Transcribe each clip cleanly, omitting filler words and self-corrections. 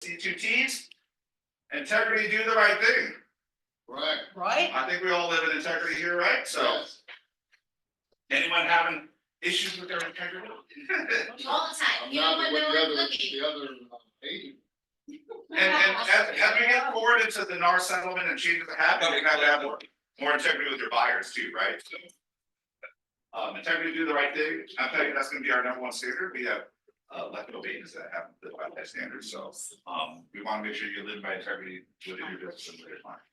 C2Ts. Integrity, do the right thing. Right. Right? I think we all live in integrity here, right? So Yes. anyone having issues with their integrity? All the time, I'm even not when with no the one's other, looking. the other agent. And as we get forward into the NAR settlement and changes that happen, you have to have more integrity with your buyers too, right? So, integrity, do the right thing. I'm telling you, that's gonna be our number one standard. We have elected officials that have lived by that standard, so we want to make sure you live by integrity within your business and with your client.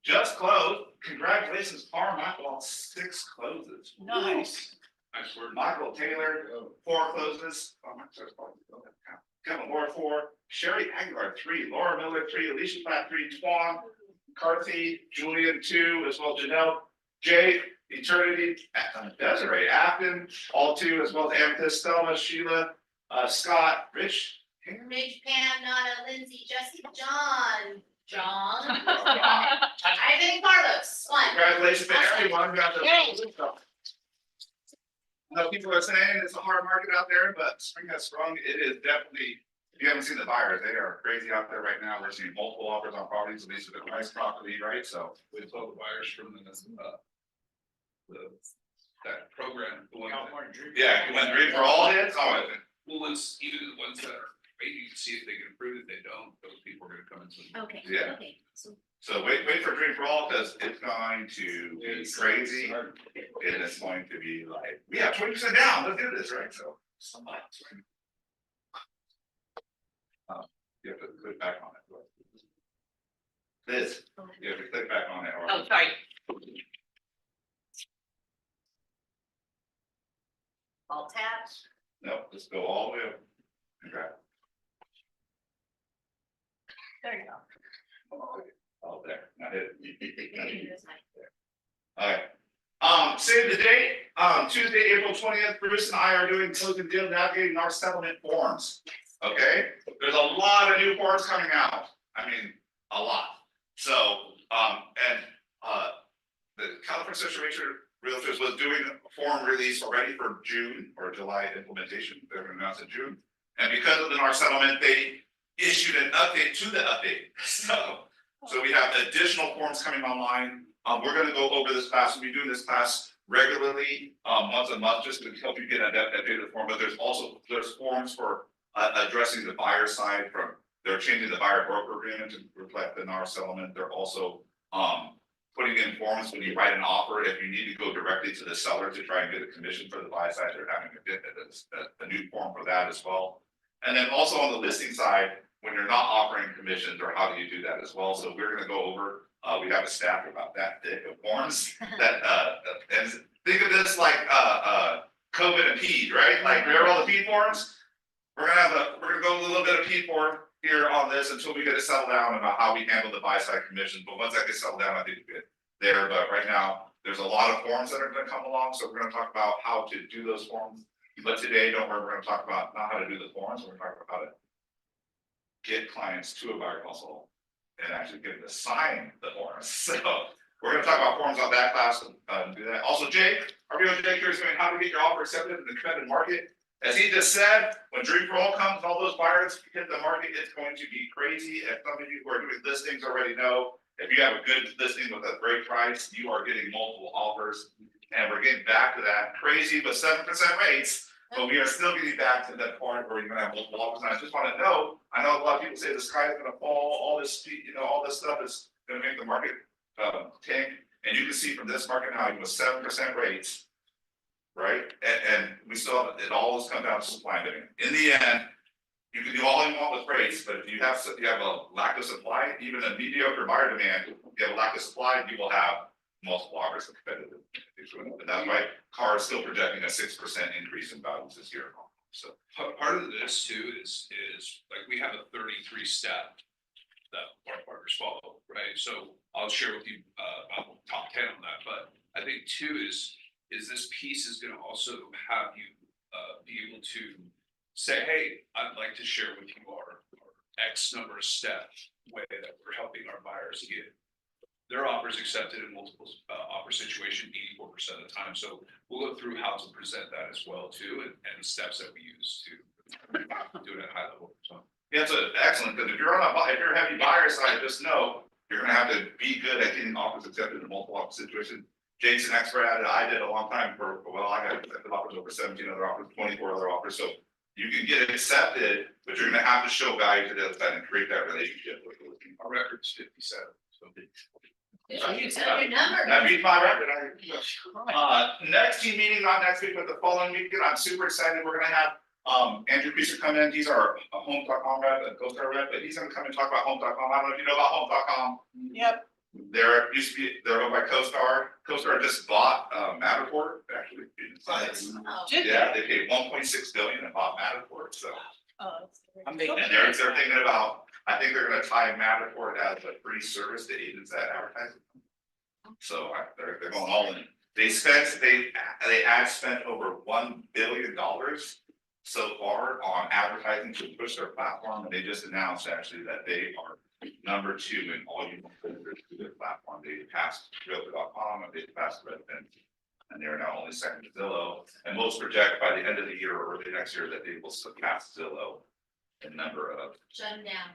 Just closed. Congratulations, Carmichael, on 6 closes. Nice. Nice word. Michael Taylor, 4 closes. Oh, my sorry, Kevin Moore, 4. Sherry Aguilar, 3. Laura Miller, 3. Alicia Platt, 3. Twan, Carthy, Julian, 2, as well as Janelle, Jay, Eternity, Desiree, Afton, all 2, as well as Amethyst, Thelma, Sheila, Scott, Rich. Rich, Pam, Nada, Lindsay, Jesse, John. I think Carlos, 1. Congratulations to everyone who got the. I know people are saying it's a hard market out there, but spring has sprung. It is definitely, if you haven't seen the buyers, they are crazy out there right now. We're seeing multiple offers on properties, at least with a nice property, right? So We told the buyers from that program. The one that- California Dream. yeah, when Dream for All hits, oh, Well, it's even the ones that are, maybe you can see if they can improve it, they don't, those people are gonna come into. Okay. Yeah. Okay, so so wait for Dream for All because it's going to be crazy. And it's going to be like, we have 20% down, let's do this, right? So. Somebody. You have to click back on it. This, you have to click back on it. or- Oh, sorry. all taps. Nope, just go all the way up. Okay. There you go. Oh, there, not it. Here's my- Alright, save the date, Tuesday, April 20th, Bruce and I are doing closing deal navigating our settlement forms. Okay, there's a lot of new forms coming out, I mean, a lot. So, the California Association of Realtors was doing a form release already for June or July implementation, they're gonna announce in June. And because of the NAR settlement, they issued an update to the update, so we have additional forms coming online. We're gonna go over this class, we'll be doing this class regularly, once a month, just to help you get an updated form, but there's forms for addressing the buyer side from, they're changing the buyer broker agreement to reflect the NAR settlement, they're also, putting in forms when you write an offer, if you need to go directly to the seller to try and get a commission for the buy side, they're having a new form for that as well. And then also on the listing side, when you're not offering commissions, or how do you do that as well, so we're gonna go over, we have a stack about that thick of forms that, and think of this like, COVID and PED, right? Like, remember all the PED forms? We're gonna go a little bit of PED form here on this until we get it settled down about how we handle the buy side commission, but once that gets settled down, I think we're good there, but right now, there's a lot of forms that are gonna come along, so we're gonna talk about how to do those forms. But today, don't worry, we're gonna talk about not how to do the forms, we're gonna talk about how to get clients to a buyer consult and actually get them to sign the forms. So we're gonna talk about forms on that class and do that. Also, Jake, our real Jake here is going how to get your offer accepted in the competitive market. As he just said, when Dream for All comes, all those buyers hit the market, it's going to be crazy. As some of you who are doing listings already know, if you have a good listing with a great price, you are getting multiple offers. And we're getting back to that crazy with 7% rates, but we are still getting back to that point where you're gonna have multiple offers. And I just wanna know, I know a lot of people say the sky is gonna fall, all this, all this stuff is gonna make the market tank. And you can see from this market now, you with 7% rates, right? And we still, it always comes down to supply and demand. In the end, you can do all you want with rates, but if you have a lack of supply, even a mediocre buyer demand, you have a lack of supply, you will have multiple offers of competitive. And that's why CAR is still projecting a 6% increase in values this year. So Part of this too is like we have a 33 step that our partners follow, right? So I'll share with you about top 10 on that, but I think two is this piece is gonna also have you be able to say, hey, I'd like to share with you our X number of step way that we're helping our buyers get their offers accepted in multiple offer situation 84% of the time. So we'll go through how to present that as well too, and steps that we use to Do it at a high level, so. Yeah, so excellent, because if you're on if you're a heavy buyer side, just know, you're gonna have to be good at getting offers accepted in multiple offer situations. Jake's an expert at it, I did a long time well, I got accepted offers over 17 other offers, 24 other offers, so. You can get accepted, but you're gonna have to show value to the other side and create that relationship with the listing. Our record's 57, so. You said your number. That beats my record. Next team meeting, not next week, but the following week, I'm super excited, we're gonna have Andrew Creaser come in, he's our Homes.com rep, a CoStar rep, but he's gonna come and talk about Homes.com. I don't know if you know about Homes.com. Yep. They're used to be, they're owned by CoStar. CoStar just bought Matterport, actually. Oh, Yeah, they paid 1.6 billion and bought Matterport, so. Oh, that's great. I'm making- And they're thinking about, I think they're gonna tie Matterport as a free service to agents that advertise. So they're going all in. They ad spent over $1 billion so far on advertising to push their platform, and they just announced actually that they are number 2 in all you visitors to their platform. They passed Realtor.com and they passed Redfin, and they're now only second to Zillow. And most project by the end of the year or early next year that they will surpass Zillow in number of shut them down.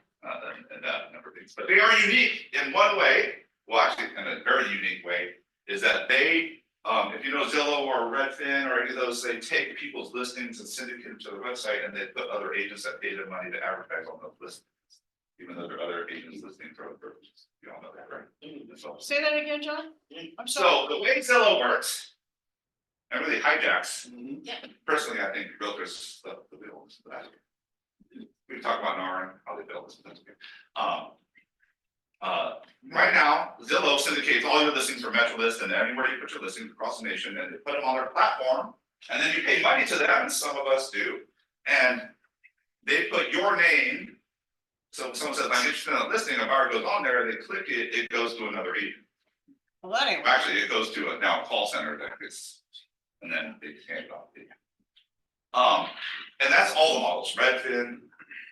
and that number of things. But they are unique in one way. Well, actually, in a very unique way, is that they, if you know Zillow or Redfin or any of those, they take people's listings and syndicate them to their website, and they put other agents that pay them money to advertise on those listings. Even though there are other agents listening for other purposes, you all know that, right? So- Say that again, John? I'm sorry. So the way Zillow works, and really hijacks, Yeah. personally, I think realtors, the bills, that. We can talk about NAR and how they build this, but that's okay. Right now, Zillow syndicates all your listings for MetroList and anywhere you put your listings across the nation, and they put them on their platform, and then you pay money to them, and some of us do, and they put your name. So if someone says, I'm interested in a listing, a buyer goes on there, they click it, it goes to another agent. Well, that ain't. Actually, it goes to a now call center that is, and then they hand it off. And that's all the models, Redfin,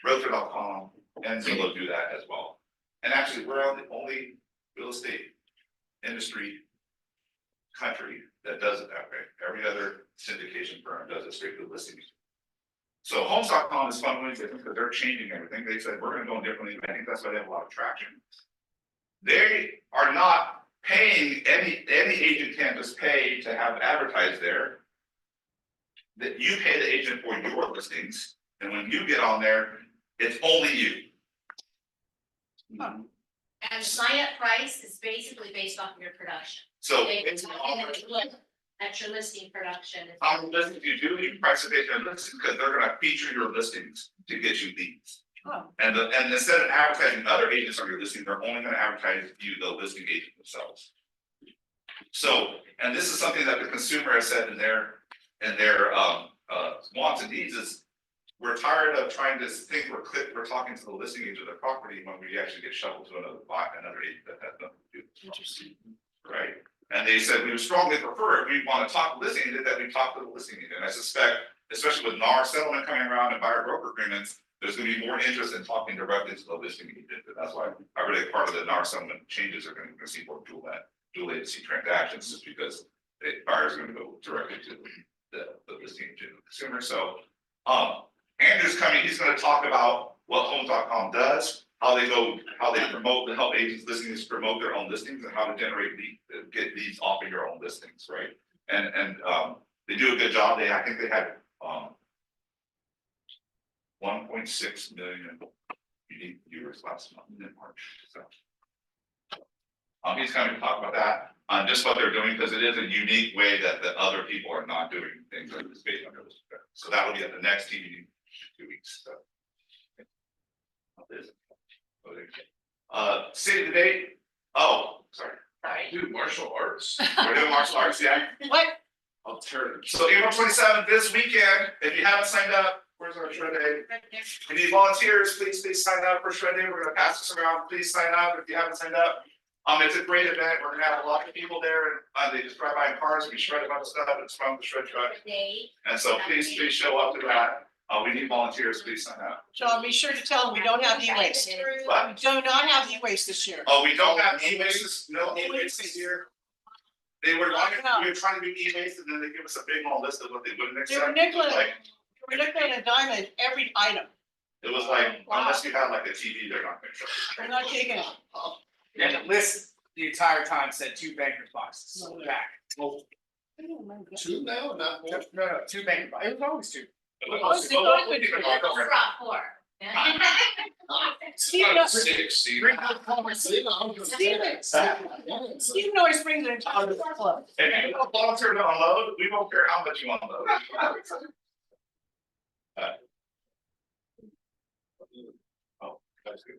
Realtor.com, and Zillow do that as well. And actually, we're the only real estate industry country that does it that way. Every other syndication firm does it straight to listings. So Homes.com is fundamentally different because they're changing everything. They said, we're gonna go differently, and I think that's why they have a lot of traction. They are not paying, any agent can't just pay to have advertised there. That you pay the agent for your listings, and when you get on there, it's only you. And the sign up price is basically based off of your production. So They it's look at your listing production. how many listings you do, you price it based on listings, because they're gonna feature your listings to get you leads. Oh. And instead of advertising other agents on your listing, they're only gonna advertise you, the listing agent themselves. So, and this is something that the consumer has said in their wants and needs is. We're tired of trying to think we're talking to the listing agent of the property when we actually get shuffled to another agent that has nothing to do. Interesting. Right? And they said we would strongly prefer, if we want to talk to the listing agent, that we talk to the listing agent. And I suspect, especially with NAR settlement coming around and buyer broker agreements, there's gonna be more interest in talking directly to the listing agent. And that's why I really part of the NAR settlement changes are gonna see more dual agency transactions, just because the buyers are gonna go directly to the listing agent and the consumer. So, Andrew's coming, he's gonna talk about what Homes.com does, how they promote to help agents listings promote their own listings, and how to get leads off of your own listings, right? And they do a good job. I think they had 1.6 million unique viewers last month in March. So he's coming to talk about that, just what they're doing, because it is a unique way that the other people are not doing things like this based on their listing. So that will be at the next TV meeting in 2 weeks. So. Save the date. Oh, sorry. Sorry. Dude, martial arts. We're doing martial arts, yeah. What? Alternative. So April 27th, this weekend, if you haven't signed up, where's our shred day? We need volunteers, please sign up for shred day. We're gonna pass this around. Please sign up if you haven't signed up. It's a great event. We're gonna have a lot of people there, and they just drive by in cars, we shred a bunch of stuff, it's from the shred truck. Day. And so please show up to that. We need volunteers, please sign up. John, be sure to tell them we don't have e-waste. What? We do not have e-waste this year. Oh, we don't have e-waste, no e-waste this year. We were trying to do e-waste, and then they give us a big long list of what they wouldn't They were accept. nickel. Like, We're looking at a dime in every item. It was like, unless you had like a TV, they're not gonna show. We're not taking it. Yeah, the list the entire time said 2 banker's boxes back. Two now, not more? No, 2 banker boxes. It was always 2. Brought 4. Steve knows, Six, see, See, I'm just saying. Steve always brings it to the club. If you don't volunteer to unload, we don't care how much you unload. That's good.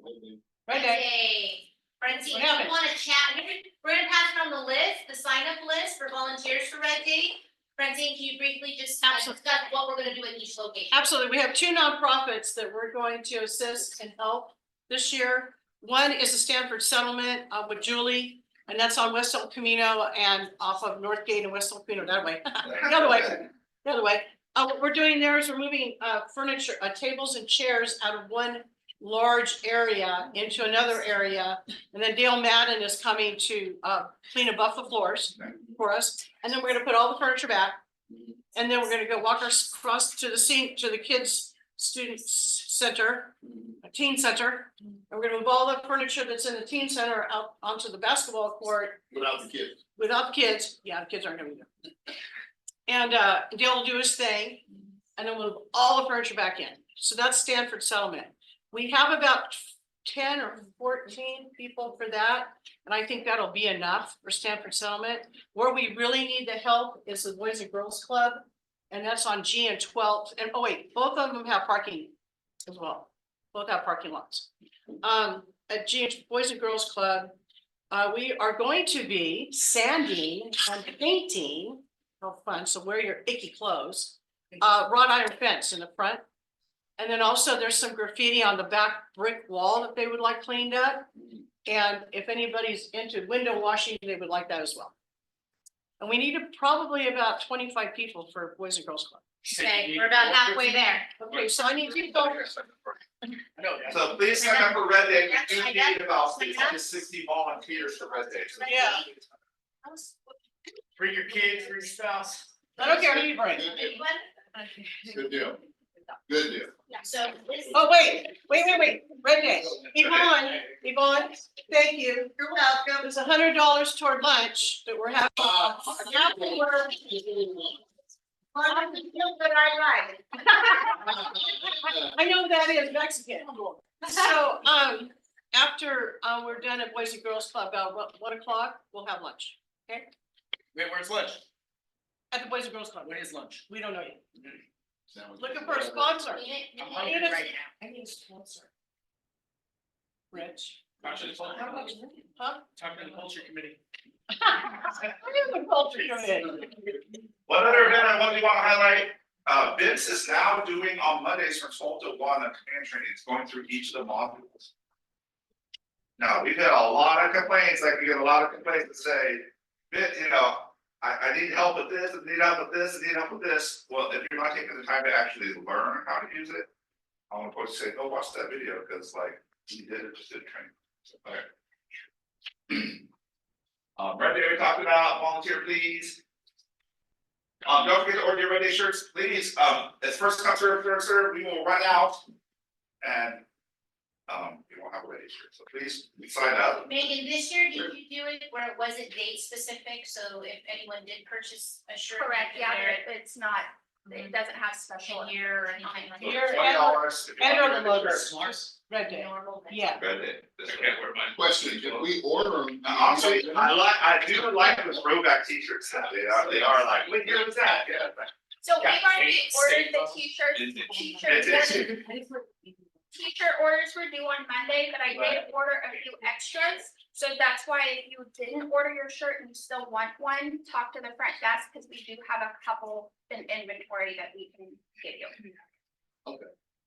Right, Dave? Hey, Francine, What if happened? you wanna chat, we're gonna pass it on the list, the sign up list for volunteers for Red Day. Francine, can you briefly just Absolutely. discuss what we're gonna do at each location? Absolutely. We have 2 nonprofits that we're going to assist and help this year. One is the Stanford Settlement with Julie, and that's on West El Camino and off of Northgate and West El Camino, that way. The other way, the other way. What we're doing there is we're moving furniture, tables and chairs out of one large area into another area. And then Dale Madden is coming to clean and buff the floors for us. And then we're gonna put all the furniture back. And then we're gonna go walk across to the scene, to the kids' student center, a teen center. And we're gonna move all the furniture that's in the teen center out onto the basketball court Without the kids. without the kids. Yeah, the kids aren't gonna be there. And Dale will do his thing, and then we'll move all the furniture back in. So that's Stanford Settlement. We have about 10 or 14 people for that, and I think that'll be enough for Stanford Settlement. Where we really need the help is the Boys and Girls Club, and that's on G and 12th. And oh wait, both of them have parking as well. Both have parking lots. At G and Boys and Girls Club, we are going to be sanding and painting. How fun! So wear your icky clothes. Wrought iron fence in the front. And then also there's some graffiti on the back brick wall that they would like cleaned up. And if anybody's into window washing, they would like that as well. And we need probably about 25 people for Boys and Girls Club. Okay, we're about halfway there. Okay, so I need people. I know that. So please sign up for Red Day. Yeah, We do I got need about it. 50 to 60 volunteers for Red Day. So Yeah. Bring your kids, bring your spouse. I don't care who you bring. Anyone? Good deal. Good deal. So this. Oh, wait. Red Day. Yvonne, thank you. You're welcome. There's $100 toward lunch that we're having. I know that is Mexican. So, after, we're done at Boys and Girls Club, about 1 o'clock, we'll have lunch. Wait, where's lunch? At the Boys and Girls Club. When is lunch? We don't know yet. Sounds Looking good. for a sponsor. I'm I hungry need a- right now. I need a sponsor. Rich. Talk to the culture, Huh? talk to the culture committee. I am the culture committee. One other event I want to highlight, Vince is now doing on Mondays from 12 to 1 a command training. It's going through each of the modules. Now, we've had a lot of complaints, like we get a lot of complaints that say, Vince, I need help with this, I need help with this, I need help with this. Well, if you're not taking the time to actually learn how to use it, I want to say, go watch that video, because like, he did it, just did training. So, okay. Red Day we talked about, volunteer please. Don't forget to order your Red Day shirts, please. It's first come, first serve, we will run out. And we won't have a Red Day shirt, so please sign up. Megan, this year, did you do it where it wasn't date specific, so if anyone did purchase a shirt? Correct, they could yeah, wear but it's not, it doesn't have special. A year or anything like Year that. $20 if you and want on the Red Day logo. shirts. Red Day. Normal. Yeah. Red Day. I can't wear mine. Question, if we order them. Honestly, I do like the throwback t-shirts now, they are like, wait, here was that, yeah. So we've Yeah, already eight, ordered state the level. t-shirts, Vintage. t-shirt orders were due on Monday, but I Right. did order a few extras. So that's why if you didn't order your shirt and you still want one, talk to the front desk, because we do have a couple in inventory that we can give you.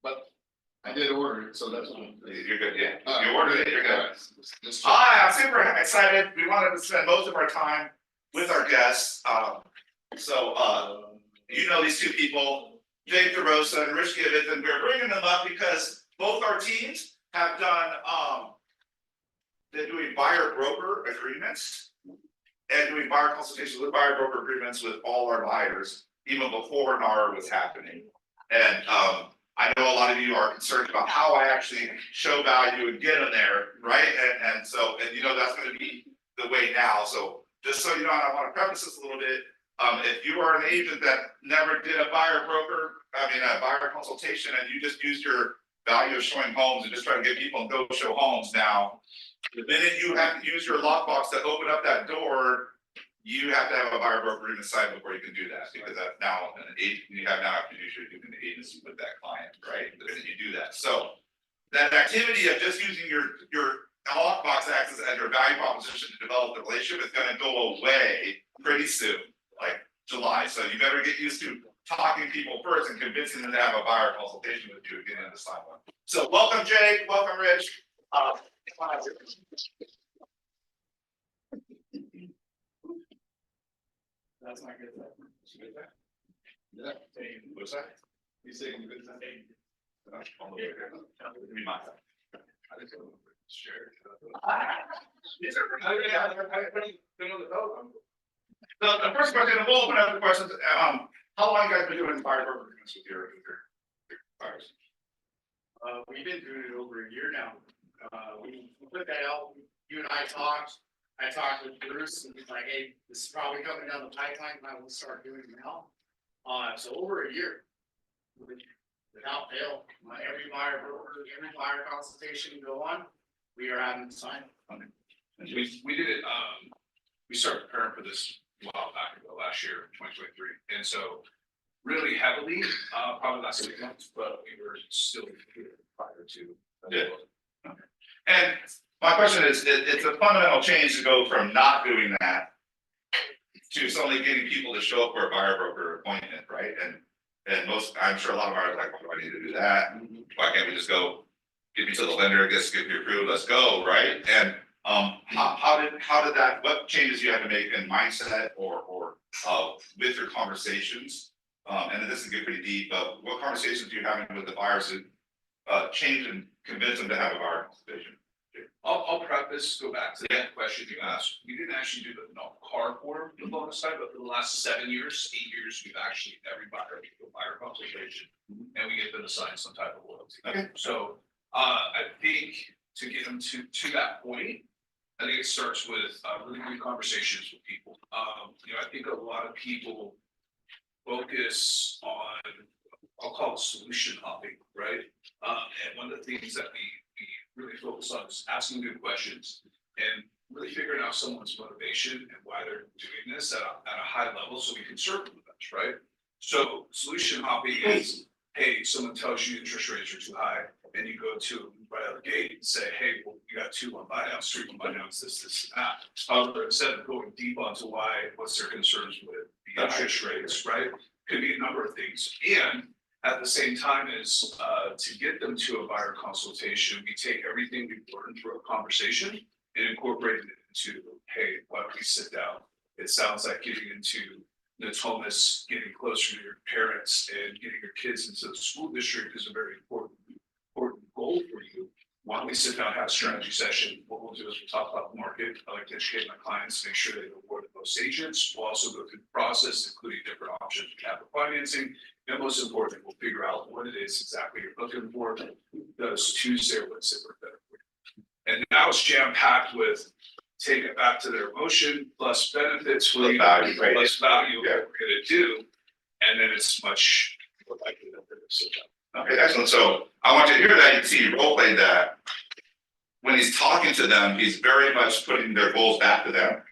But I did order it, so that's. You're good, yeah, if you ordered it, you're good. Just- Hi, I'm super excited. We wanted to spend most of our time with our guests. You know these two people, Dave DeRosa and Rich Gibbons, and we're bringing them up because both our teams have done, they're doing buyer broker agreements and doing buyer consultations with buyer broker agreements with all our buyers, even before NAR was happening. And, I know a lot of you are concerned about how I actually show value and get them there, right? And so, and you know, that's gonna be the way now, so just so you know, and I wanna preface this a little bit. If you are an agent that never did a buyer consultation, and you just used your value of showing homes and just try to get people and go show homes now. The minute you have to use your lockbox to open up that door, you have to have a buyer broker even sign before you can do that, because that's now an agent, you have now to do your agency with that client, right? The minute you do that, so. That activity of just using your lockbox access as your value proposition to develop the relationship is gonna go away pretty soon, like July, so you better get used to talking people first and convincing them to have a buyer consultation with you again in the sign one. So welcome Jake, welcome Rich. That's not good. Yeah. What's that? You saying you good? The first question, and we'll open up the questions, how long you guys been doing buyer broker agreements with your buyers? We've been doing it over a year now. We put that out, you and I talked with Bruce, and he's like, hey, this is probably coming down the pipeline, I will start doing it now. So over a year. Without fail, every buyer broker, every buyer consultation we go on, we are having to sign. We did it, we started preparing for this a while back ago, last year, 2023, and so really heavily, probably last 6 months, but we were still prior to. Yeah. And my question is, it's a fundamental change to go from not doing that to suddenly getting people to show up for a buyer broker appointment, right? And most, I'm sure a lot of buyers are like, why do I need to do that? Why can't we just go, get me to the lender, get you approved, let's go, right? And how did that, what changes you had to make in mindset or with your conversations? And this is getting pretty deep, but what conversations are you having with the buyers to change and convince them to have a buyer consultation? I'll preface, go back to that question you asked. We didn't actually do the car for the bonus side, but for the last 7 years, 8 years, we've actually, every buyer, we do a buyer consultation and we get them to sign some type of loyalty. Okay. So I think to get them to that point, I think it starts with really good conversations with people. You know, I think a lot of people focus on, I'll call it solution hopping, right? And one of the things that we really focus on is asking good questions and really figuring out someone's motivation and why they're doing this at a high level so we can serve them the best, right? So solution hopping is, hey, someone tells you interest rates are too high and you go to them right out the gate and say, hey, well, you got 2 1 buy downs, 3 1 buy downs, this and that. However, instead of going deep onto what's their concerns with the interest rates, right? Could be a number of things. And at the same time as to get them to a buyer consultation, we take everything we've learned through a conversation and incorporate it into, hey, why don't we sit down? It sounds like getting into Natomas, getting closer to your parents and getting your kids into the school district is a very important goal for you. Why don't we sit down, have a strategy session? What we'll do is we'll talk about the market. I like to educate my clients, make sure they know more than most agents. We'll also go through the process, including different options of capital financing. And most importantly, we'll figure out what it is exactly you're looking for. Does Tuesday or Wednesday work better for you? And now it's jam-packed with take it back to their emotion plus benefits for you, Value, right? plus value, Yeah. what we're gonna do. And then it's much more likely that they're gonna sit down. Okay, excellent. So I want you to hear that. You can see you role played that. When he's talking to them, he's very much putting their goals back to them,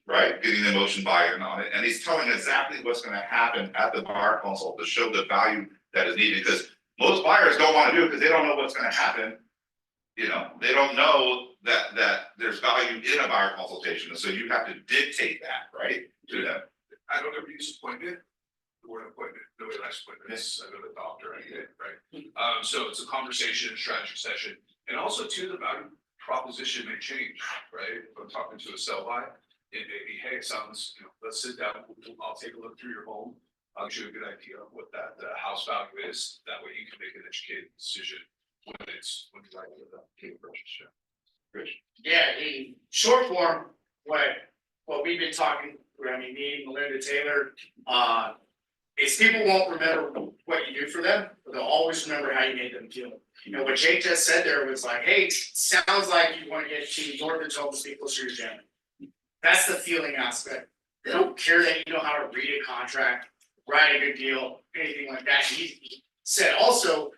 right? Getting the emotion buy-in on it. And he's telling exactly what's going to happen at the buyer consult to show the value that is needed. Because most buyers don't want to do it because they don't know what's going to happen. You know, they don't know that there's value in a buyer consultation. So you have to dictate that, right? To them. I don't ever use appointment. The word appointment, nobody likes appointments. I go to the doctor, I get it, right? So it's a conversation, strategy session, and also too, the value proposition may change, right? If I'm talking to a sell by, it may be, hey, it sounds, you know, let's sit down, I'll take a look through your home. I'll give you a good idea of what that house value is. That way you can make an educated decision when you like the purchase. Yeah, in short form, what we've been talking, I mean, me, Melinda Taylor, is people won't remember what you do for them, but they'll always remember how you made them feel. You know, what Jake just said there was like, hey, sounds like you wanna get to Northern Homes, be closer to your family. That's the feeling aspect. They don't care that you know how to read a contract, write a good deal, anything like that. He said also,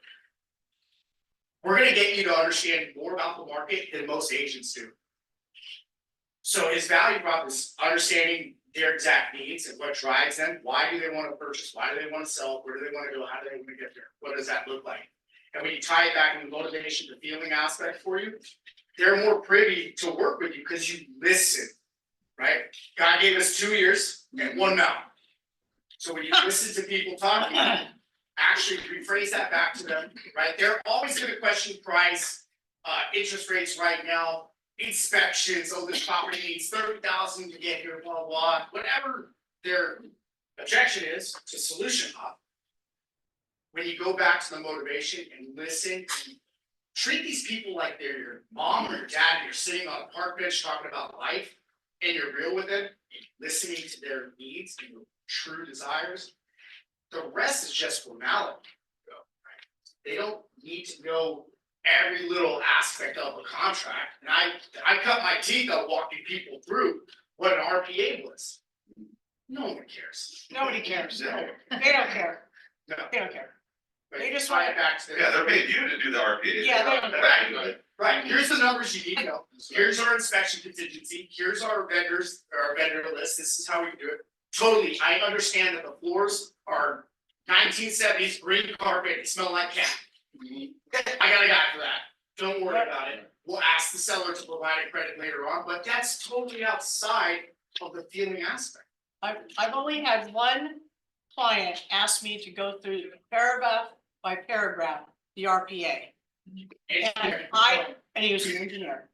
we're gonna get you to understand more about the market than most agents do. So his value prop is understanding their exact needs and what drives them. Why do they want to purchase? Why do they want to sell? Where do they want to go? How do they want to get there? What does that look like? And when you tie it back into motivation, the feeling aspect for you, they're more privy to work with you because you listen, right? God gave us 2 ears and 1 mouth. So when you listen to people talking, actually rephrase that back to them, right? They're always gonna question price, interest rates right now, inspections, oh, this property needs 30,000 to get here, blah, blah, blah, whatever their objection is to Solution Hub. When you go back to the motivation and listen, and treat these people like they're your mom or your dad, and you're sitting on a park bench talking about life, and you're real with them, listening to their needs and their true desires. The rest is just formality. They don't need to know every little aspect of a contract. And I cut my teeth on walking people through what an RPA was. No one cares. Nobody cares. No. They don't care. No. They don't care. But They just tie want- it back to their. Yeah, they're paying you to do the RPA. Yeah, they don't- Right, here's the numbers you need to know. Here's our inspection contingency. Here's our vendors, our vendor list. This is how we do it. Totally, I understand that the floors are 1970s green carpet, they smell like cat. I got a guy for that. Don't worry about it. We'll ask the seller to provide a credit later on, but that's totally outside of the feeling aspect. I've only had one client ask me to go through paragraph by paragraph, the RPA. And he was an engineer.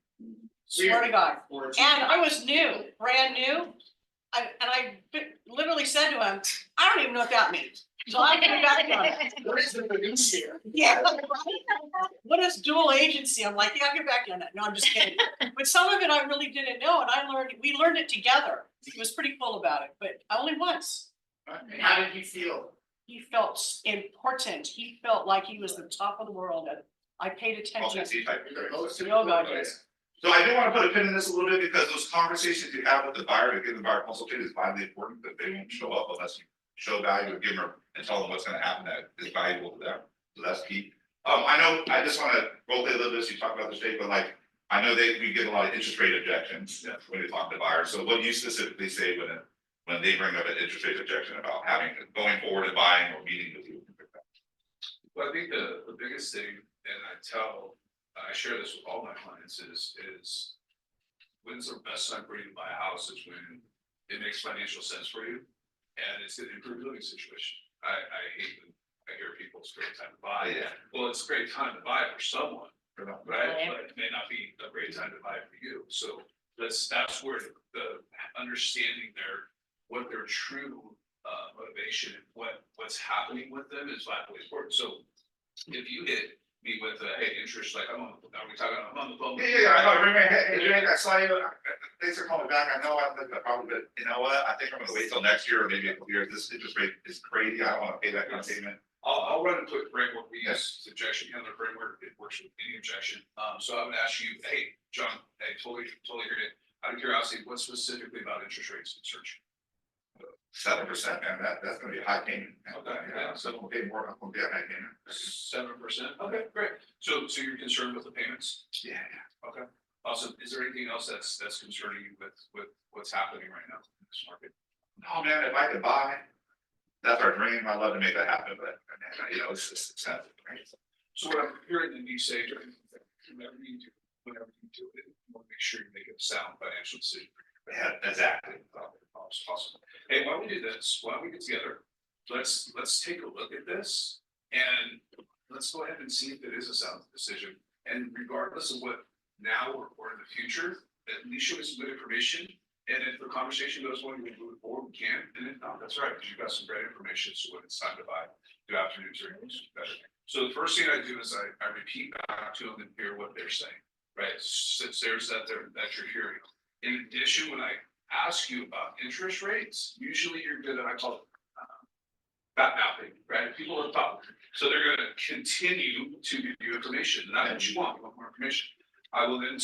Swear to God. And I was new, brand new. I literally said to him, I don't even know what that means. So I came back on it. What is the fiduciary? Yeah. What is dual agency? I'm like, yeah, I'll get back on it. No, I'm just kidding. But some of it I really didn't know, and we learned it together. He was pretty cool about it, but only once. And how did you feel? He felt important. He felt like he was the top of the world, and I paid attention. Type. You're the most Yo, God, important. yes. So I do want to put a pin in this a little bit because those conversations you have with the buyer to give the buyer consultation is vitally important, that they won't show up unless you show value and give them and tell them what's gonna happen that is valuable to them. So that's key. I know, I just wanna role play a little bit, you talk about the state, but like, I know we get a lot of interest rate objections when we talk to buyers. So what do you specifically say when they bring up an interest rate objection about going forward and buying or meeting with you? Well, I think the biggest thing, and I share this with all my clients is when's the best time for you to buy a house is when it makes financial sense for you and it's an improved living situation. I hate when I hear people, it's a great time to buy. Yeah. Well, it's a great time to buy for someone, right? Right. But it may not be a great time to buy for you. So that's where the understanding what their true motivation and what's happening with them is vitally important. So if you hit me with hey, interest, like I'm on the phone. Yeah, I know, I saw you, thanks for calling back, I know I think that probably, but you know what, I think I'm gonna wait till next year or maybe a couple years, this interest rate is crazy, I don't wanna pay that kind of payment. I'll run a quick framework. We use the objection handler framework. It works with any objection. So I'm gonna ask you, hey, John, hey, totally heard it. Out of curiosity, what specifically about interest rates concerns you? 7%, man, that's gonna be a high payment. Okay, yeah. So we'll pay more, I'm gonna be a high payment. 7%. Okay, great. So you're concerned with the payments? Yeah, Okay. Also, is there anything else that's concerning you with what's happening right now in this market? no, man, if I could buy, that's our dream, I'd love to make that happen, but you know, it's just expensive, right? So So what I'm hearing you say, whenever you do it, you want to make sure you make a sound financial decision. Yeah, exactly. Awesome. Hey, why don't we do this? Why don't we get together? Let's take a look at this and let's go ahead and see if it is a sound decision. And regardless of what now or in the future, at least show us some good information. And if the conversation goes well, we move it forward, we can. And if not, that's right, because you've got some great information. So when it's time to buy, do afternoons or evenings better. So the first thing I do is I repeat back to them and hear what they're saying, right? Since there's that you're hearing. In addition, when I ask you about interest rates, usually you're good at, I call it that mapping, right? People are thought, so they're gonna continue to give you information, and that's what you want more information. I will then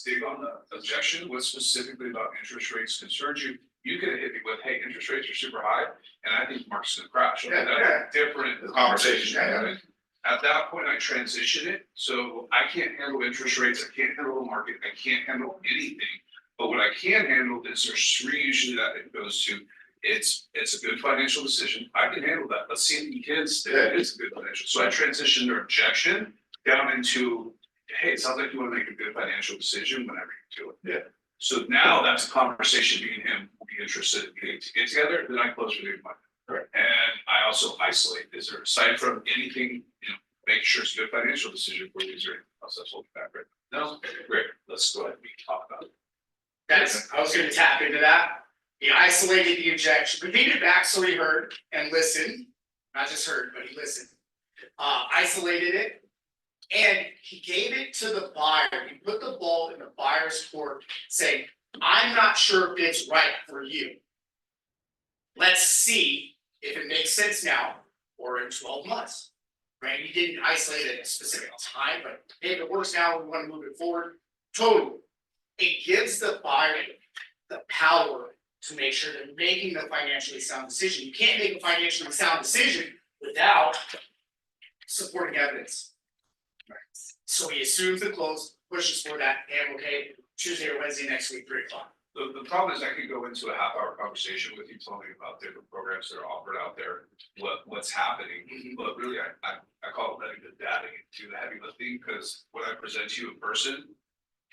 dig on the objection, what specifically about interest rates concerns you. You could hit me with, hey, interest rates are super high, and I think the market's gonna crash. Okay, that's a different The conversation, yeah. right? At that point, I transition it, so I can't handle interest rates, I can't handle the market, I can't handle anything. But what I can handle is there's three usually that it goes to, it's a good financial decision, I can handle that, let's see the kids, it's a good financial, so I transition their objection down into, hey, it sounds like you wanna make a good financial decision whenever you do it. Yeah. So now that's a conversation me and him will be interested in getting to get together, then I close with my. Correct. And I also isolate, is there, aside from anything, make sure it's a good financial decision for you, is there anything else that's holding back right now? No, great, let's go ahead and we can talk about it. I was gonna tap into that. He isolated the objection, repeated back so he heard and listened, not just heard, but he listened. Isolated it. And he gave it to the buyer, he put the ball in the buyer's court, saying, I'm not sure if it's right for you. Let's see if it makes sense now or in 12 months. Right, he didn't isolate it at a specific time, but hey, if it works now, we wanna move it forward, totally. It gives the buyer the power to make sure they're making the financially sound decision. You can't make a financially sound decision without supporting evidence. So he assumes the close, pushes for that, and okay, Tuesday or Wednesday next week, 3 o'clock. The problem is I could go into a half-hour conversation with you, telling you about different programs that are offered out there, what's happening. But really, I call it letting the data do the heavy lifting, because when I present to you in person,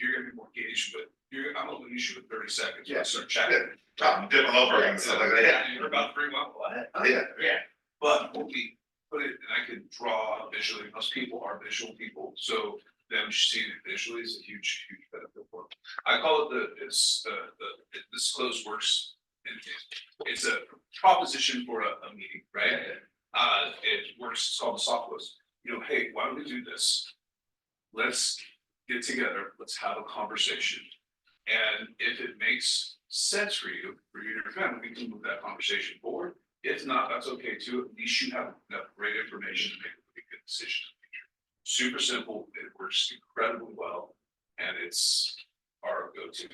you're gonna be more engaged with, I'm gonna lose you in 30 seconds. Yeah. Start chatting. Different over and stuff like that. Yeah, you're about to bring up what? Oh, yeah. Yeah. But when we put it, and I can draw visually, most people are visual people, so them seeing it visually is a huge benefit for them. I call it this close works, it's a proposition for a meeting, right? It works, it's called the soft close. Hey, why don't we do this? Let's get together, let's have a conversation. And if it makes sense for you and your family, we can move that conversation forward. If not, that's okay too, at least you have enough great information to make a good decision. Super simple, it works incredibly well, and it's our go-to.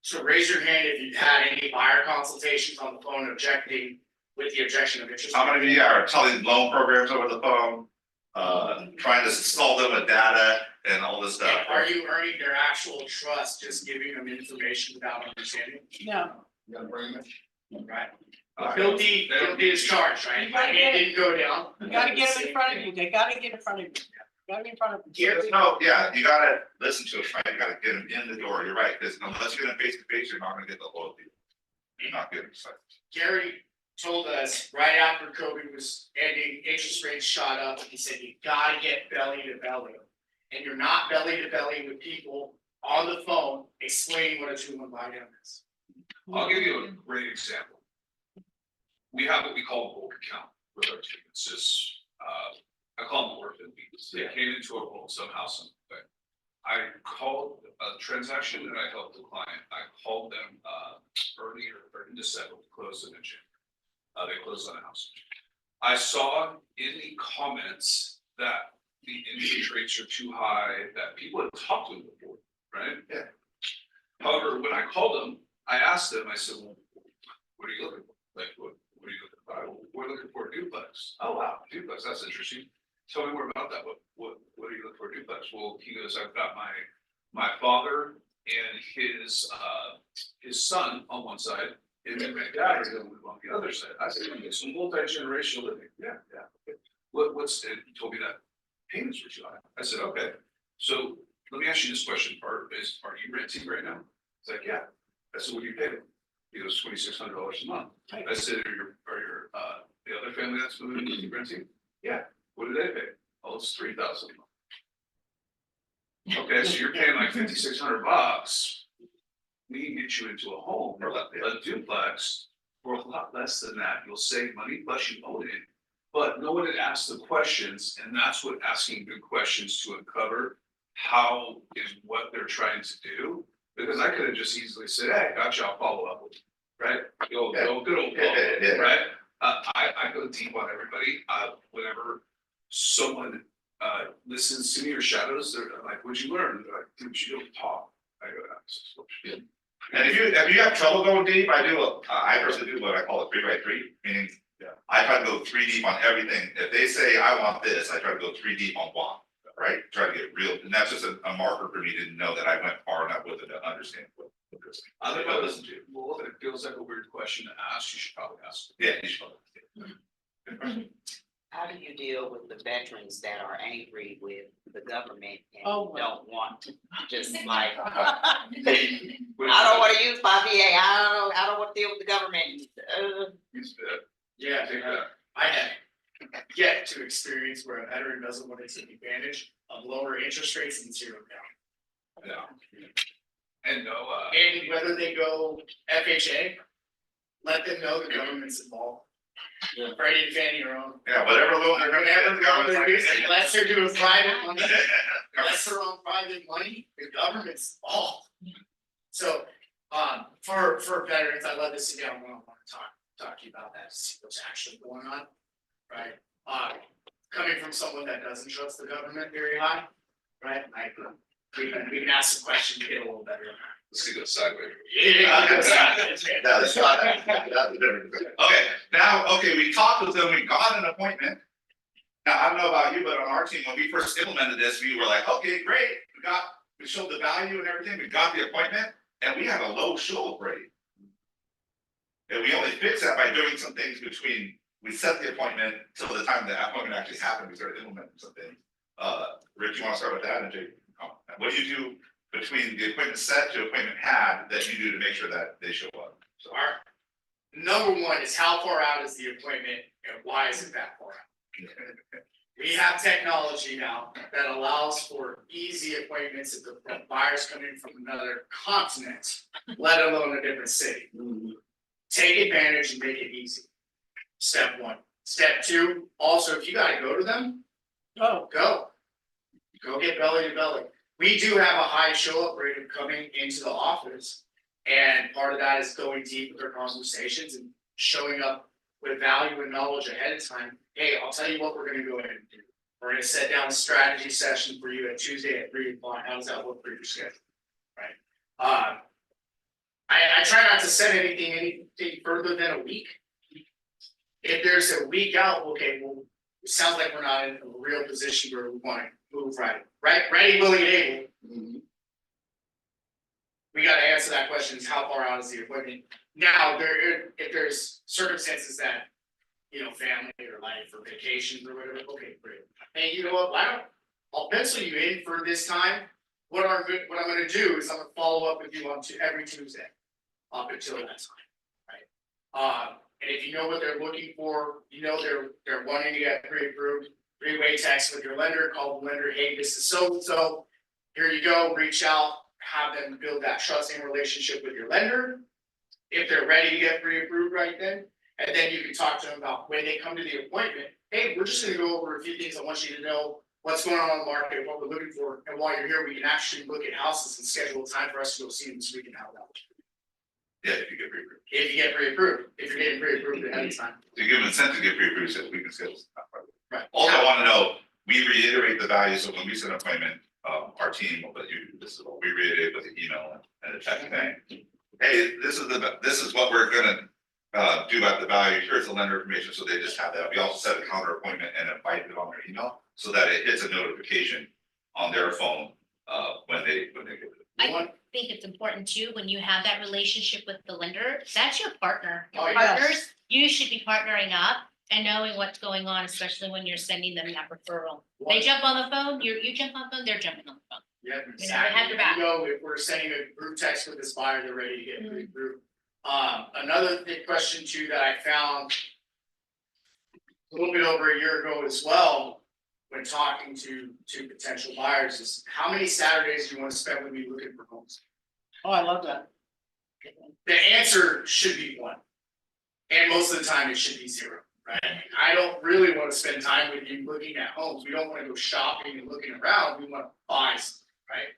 So raise your hand if you've had any buyer consultations on the phone objecting with the objection of interest. How many of you are telling loan programs over the phone? Trying to solve them with data and all this stuff. And are you earning their actual trust, just giving them information without understanding? No, You gotta bring them in. Right. Guilty is charged, right? My hand didn't go down. you gotta get them in front of you, they gotta get in front of you, gotta be in front of you. Yeah, you gotta listen to it, right? You gotta get them in the door. You're right. Because unless you're gonna face to face, you're not gonna get the loyalty. You're not getting excited. Gary told us right after COVID was ending, interest rates shot up, and he said, you gotta get belly to belly. And you're not belly to belly with people on the phone explaining what a 2-1 buy down is. I'll give you a great example. We have what we call a bulk account with our team. It's just, I call them orphan beats. They came into our world somehow, some way. I called a transaction that I helped the client. I called them earlier in December to close them in June. They closed on a house. I saw in the comments that the interest rates are too high, that people had talked to them before, right? Yeah. However, when I called them, I asked them, I said, well, what are you looking for? Like, what are you looking for? We're looking for a duplex. Oh, wow, duplex, that's interesting. Tell me more about that. What are you looking for a duplex? Well, he goes, I've got my father and his son on one side, and then my dad is on the other side. I said, it's some multi-generational living. Yeah. Okay. What's, and he told me that payments were too high. I said, okay, so let me ask you this question. Are you renting right now? It's like, yeah. I said, what do you pay? He goes, $2,600 a month. I said, are your the other family that's moving with you renting? Yeah. What do they pay? Oh, it's $3,000 a month. Okay, so you're paying like $5,600. We can get you into a home, or a duplex, for a lot less than that. You'll save money, plus you own it. But no one had asked the questions, and that's what asking good questions to uncover how and what they're trying to do. Because I could have just easily said, hey, gotcha, I'll follow up with you, right? Good old follow-up, right? I go deep on everybody, whenever someone, listens to me or shadows, they're like, what'd you learn? They're like, dude, you don't talk. I go, that's what you did. And if you have trouble going deep, I personally do what I call a 3x3, meaning I try to go 3 deep on everything. If they say I want this, I try to go 3 deep on one, right? Try to get real, and that's just a marker for me to know that I went far enough with it to understand what this. I think I listen to. well, if it feels like a weird question to ask, you should probably ask. Yeah, you should. Good question. How do you deal with the veterans that are angry with the government and Oh, well. don't want to, just like, I don't wanna use my VA, I don't wanna deal with the government. Yeah, I have yet to experience where a veteran doesn't want to take advantage of lower interest rates and zero down. Yeah. And no, And whether they go FHA, let them know the government's involved. Freddie and Fannie are on. Yeah, whatever loan they're gonna Whatever get, the government's like, using, unless they're doing private money, unless they're on private money, the government's involved. So, for veterans, I'd love to sit down one-on-one and talk to you about that, see what's actually going on, right? Coming from someone that doesn't trust the government very high, right? We can ask some questions to get a little better. let's go sideways. That's not, that's the difference. Okay, we talked with them, we got an appointment. Now, I don't know about you, but on our team, when we first implemented this, we were like, okay, great, we showed the value and everything, we got the appointment, and we had a low show up rate. And we only fixed that by doing some things between, we set the appointment till the time the appointment actually happened, we started implementing something. Rich, you wanna start with that, and Jake, what do you do between the appointment set to appointment had that you do to make sure that they show up? So our number one is how far out is the appointment and why is it that far out? We have technology now that allows for easy appointments if the buyer's coming from another continent, let alone a different city. Take advantage and make it easy. Step one. Step two, also, if you gotta go to them, Oh, go. Go get belly to belly. We do have a high show up rate of coming into the office. And part of that is going deep with our conversations and showing up with value and knowledge ahead of time. Hey, I'll tell you what we're gonna go ahead and do. We're gonna set down a strategy session for you at Tuesday at 3 o'clock. How does that look for your schedule? Right? I try not to set anything further than a week. If there's a week out, okay, well, it sounds like we're not in a real position where we wanna move right, ready, willing, and able. We gotta answer that question, is how far out is the appointment? Now, if there's circumstances that, family or life or vacations or whatever, okay, great. And you know what, I'll pencil you in for this time. What I'm gonna do is I'm gonna follow up with you every Tuesday, up until that time, right? And if you know what they're looking for, they're wanting to get pre-approved, three-way text with your lender, call the lender, hey, this is so-and-so. Here you go, reach out, have them build that trusting relationship with your lender. If they're ready to get pre-approved right then, and then you can talk to them about when they come to the appointment, hey, we're just gonna go over a few things I want you to know, what's going on in the market, what we're looking for, and while you're here, we can actually look at houses and schedule a time for us to go see them so we can have that. Yeah, if you get pre-approved. If you get pre-approved, if you're getting pre-approved ahead of time. To give them incentive to get pre-approved, so we can schedule. Right. Also, I wanna know, we reiterate the value, so when we set an appointment, our team, but this is what we reiterate with the email and the text thing. Hey, this is what we're gonna do at the value, here's the lender information, so they just have that. We also set a calendar appointment and invite it on their email, so that it hits a notification on their phone, when they get it. I think it's important too, when you have that relationship with the lender, that's your partner. Your Oh, yes. partners, you should be partnering up and knowing what's going on, especially when you're sending them that referral. They jump on the phone, you jump on the phone, they're jumping on the phone. Yeah, have exactly. your back. If we're sending a group text with this buyer, they're ready to get pre-approved. Another big question too that I found a little bit over a year ago as well, when talking to potential buyers, is how many Saturdays do you want to spend with me looking for homes? oh, I love that. The answer should be one. And most of the time it should be zero, right? I don't really want to spend time with you looking at homes. We don't want to go shopping and looking around. We want to buy something, right?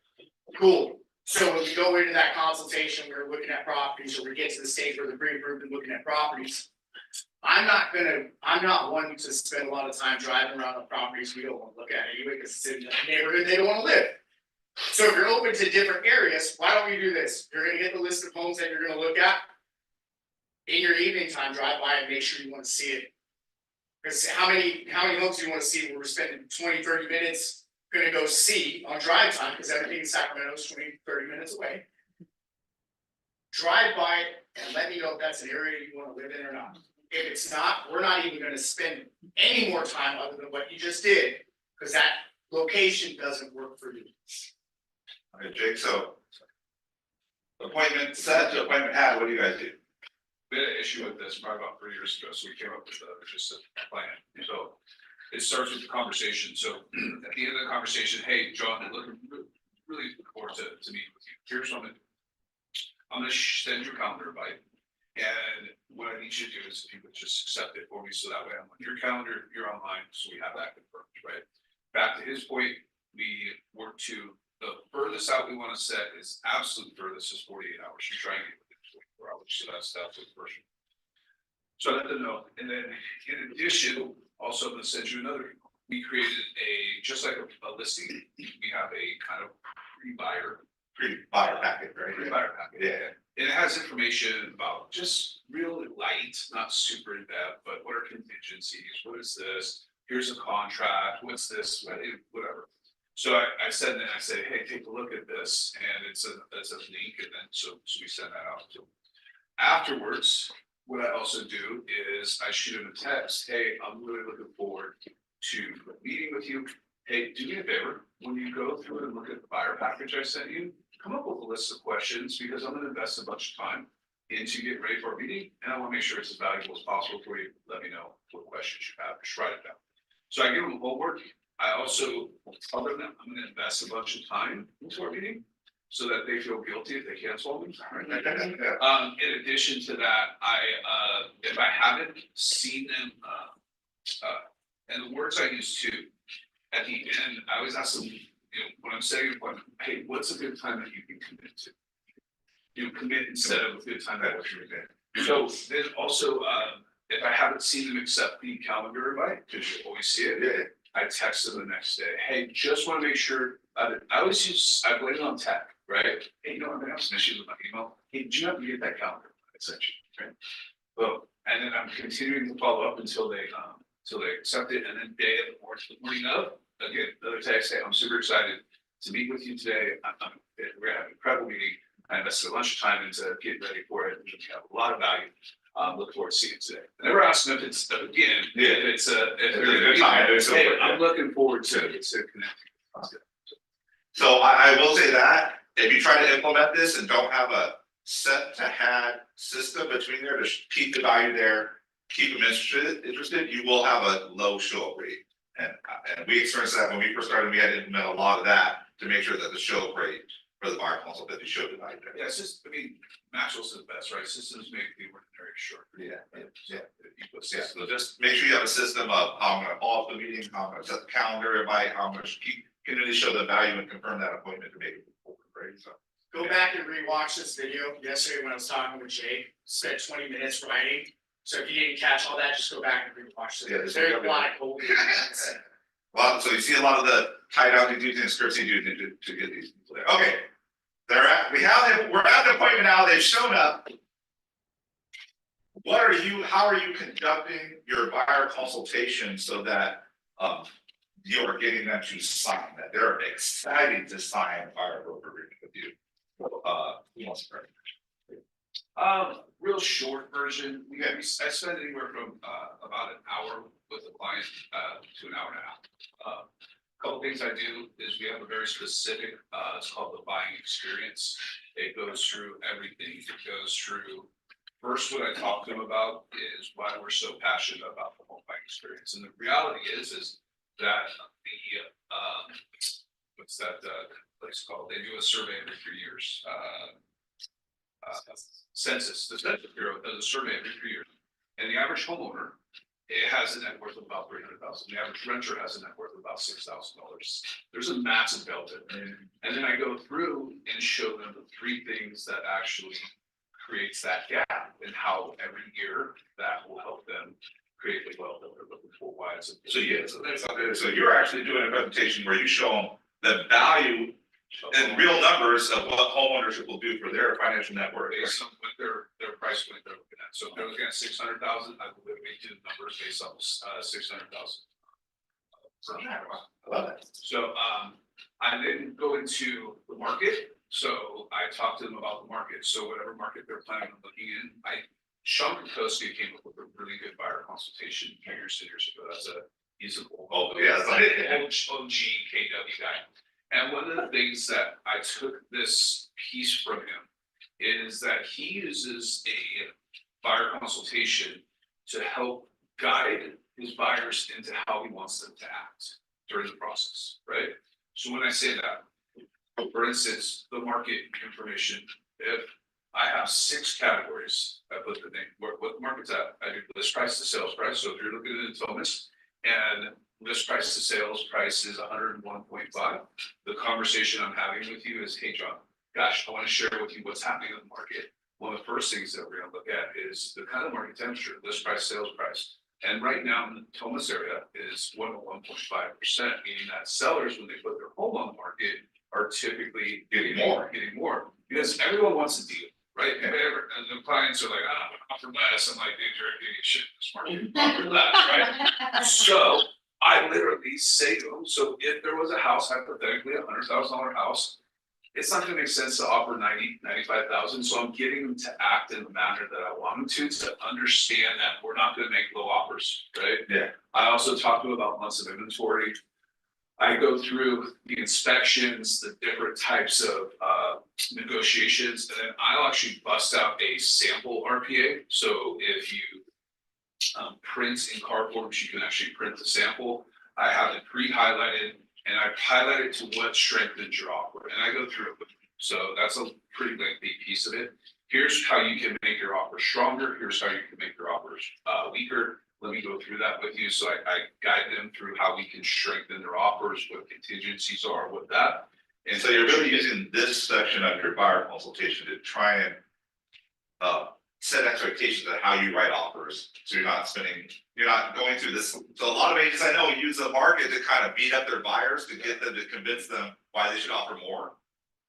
Cool. So when we go into that consultation, we're looking at properties, or we get to the stage where they're pre-approved and looking at properties. I'm not one to spend a lot of time driving around the properties we don't wanna look at anyway, because it's in the neighborhood they don't wanna live. So if you're open to different areas, why don't we do this? You're gonna get the list of homes that you're gonna look at. In your evening time, drive by and make sure you wanna see it. Because how many homes do you wanna see where we're spending 20, 30 minutes gonna go see on drive time, because everything in Sacramento is 20, 30 minutes away. Drive by and let me know if that's an area you wanna live in or not. If it's not, we're not even gonna spend any more time other than what you just did, because that location doesn't work for you. Okay, Jake, so. Appointment set to appointment had, what do you guys do? We had an issue with this probably about 3 years ago, so we came up with just a plan. So it starts with the conversation. So at the end of the conversation, hey, John, I'm looking really looking forward to meeting with you. Here's what I'm gonna send your calendar invite. And what I need you to do is if you would just accept it for me, so that way I'm on your calendar, you're online, so we have that confirmed, right? Back to his point, we work to the furthest out we want to set is absolute furthest is 48 hours. You're trying to get within 24 hours, so that's the version. So I let them know, and then in addition, also I'm gonna send you another. We created just like a listing, we have a kind of pre-buyer Pre-buyer packet, right? Pre-buyer packet, yeah. And it has information about just really light, not super in depth, but what are contingencies? What is this? Here's a contract, what's this, whatever. So I said, hey, take a look at this, and it's a link, and then so we send that out to them. Afterwards, what I also do is I shoot him a text, hey, I'm really looking forward to meeting with you. Hey, do me a favor, when you go through and look at the buyer package I sent you, come up with a list of questions, because I'm gonna invest a bunch of time into getting ready for a meeting, and I wanna make sure it's as valuable as possible for you. Let me know what questions you have, just write it down. So I give them homework. I also tell them that I'm gonna invest a bunch of time into our meeting, so that they feel guilty if they cancel me. In addition to that, if I haven't seen them, and the words I use too, at the end, I always ask them, when I'm saying, hey, what's a good time that you can commit to? Commit instead of a good time that you're in. So then also, if I haven't seen them accept the calendar invite, because you always see it, I text them the next day. Hey, just want to make sure. I blame it on tech, right? Hey, I'm gonna have some issues with my email. Hey, did you have to get that calendar? I sent you, right? Boom. And then I'm continuing to follow up until they accept it. And then day of the morning of, again, another text. Hey, I'm super excited to meet with you today. We're gonna have an incredible meeting. I invested a bunch of time into getting ready for it. We have a lot of value. Look forward to seeing it today. I never asked them if it's again, if they're gonna be time. Hey, I'm looking forward to connecting. So I will say that if you try to implement this and don't have a set to had system between there to keep the value there, keep them interested, you will have a low show up rate. And we experienced that when we first started. We had to implement a lot of that to make sure that the show up rate for the buyer consult that they showed the value there. Yeah, it's just, Maxwell's the best, right? Systems make the ordinary short. Yeah, so just make sure you have a system of how I'm gonna call off the meeting, how I'm gonna set the calendar, invite, how much can really show the value and confirm that appointment to make it forward, right? So. Go back and rewatch this video yesterday when I was talking with Jake, spent 20 minutes writing. So if you didn't catch all that, just go back and rewatch it. Yeah, There's a lot of gold. Well, so you see a lot of the tie down duties and scripts you do to get these people there. Okay. We're at the appointment now, they've shown up. How are you conducting your buyer consultation so that you are getting them to sign, that they're excited to sign a buyer broker agreement with you? Who wants to start? Real short version, I spend anywhere from about an hour with the client to an hour and a half. Couple things I do is we have a very specific, it's called the buying experience. It goes through everything. It goes through, first what I talk to them about is why we're so passionate about the home buying experience. And the reality is that what's that place called? They do a survey every 3 years. Census, the Census Bureau does a survey every 3 years. And the average homeowner, it has a net worth of about $300,000. The average renter has a net worth of about $6,000. There's a massive delta. And then I go through and show them the 3 things that actually creates that gap and how every year that will help them create the wealth that they're looking for. Why it's. So yeah, so that's, so you're actually doing a presentation where you show them the value and real numbers of what homeownership will do for their financial network. Based on what their price point they're looking at. So if they're looking at 600,000, I will make two numbers based on 600,000. I love it. So, I then go into the market, so I talk to them about the market, so whatever market they're planning on looking in, Sean Kokoski came up with a really good buyer consultation years ago, he's an old. Oh, yeah, that's like- OG KW guy, and one of the things that I took this piece from him is that he uses a buyer consultation to help guide his buyers into how he wants them to act during the process, right? So when I say that, for instance, the market information, if I have 6 categories, I put the name, what the market's at, I do list price to sales price, so if you're looking at the Thomas, and list price to sales price is 101.5, the conversation I'm having with you is, hey, John, gosh, I wanna share with you what's happening in the market. One of the first things that we're gonna look at is the kind of market temperature, list price, sales price. And right now in the Thomas area is 101.5%, meaning that sellers, when they put their home on the market, are typically Getting more. Because everyone wants a deal, right? And the clients are like, I'm gonna offer less. I'm like, dude, you're getting shit in this market, offer less, right? So I literally say to them, so if there was a house, hypothetically, $100,000 house, it's not gonna make sense to offer 95,000, so I'm getting them to act in the manner that I want them to understand that we're not gonna make low offers, right? Yeah. I also talk to them about months of inventory. I go through the inspections, the different types of negotiations, and then I'll actually bust out a sample RPA. So if you print in car forms, you can actually print the sample. I have it pre-highlighted and I highlight it to what strengthens your offer, and I go through it with you. So that's a pretty lengthy piece of it. Here's how you can make your offer stronger. Here's how you can make your offers weaker. Let me go through that with you. So I guide them through how we can strengthen their offers, what contingencies are with that. And so you're really using this section of your buyer consultation to try and set expectations of how you write offers. So you're not going through this. So a lot of agents I know use the market to kind of beat up their buyers to get them to convince them why they should offer more.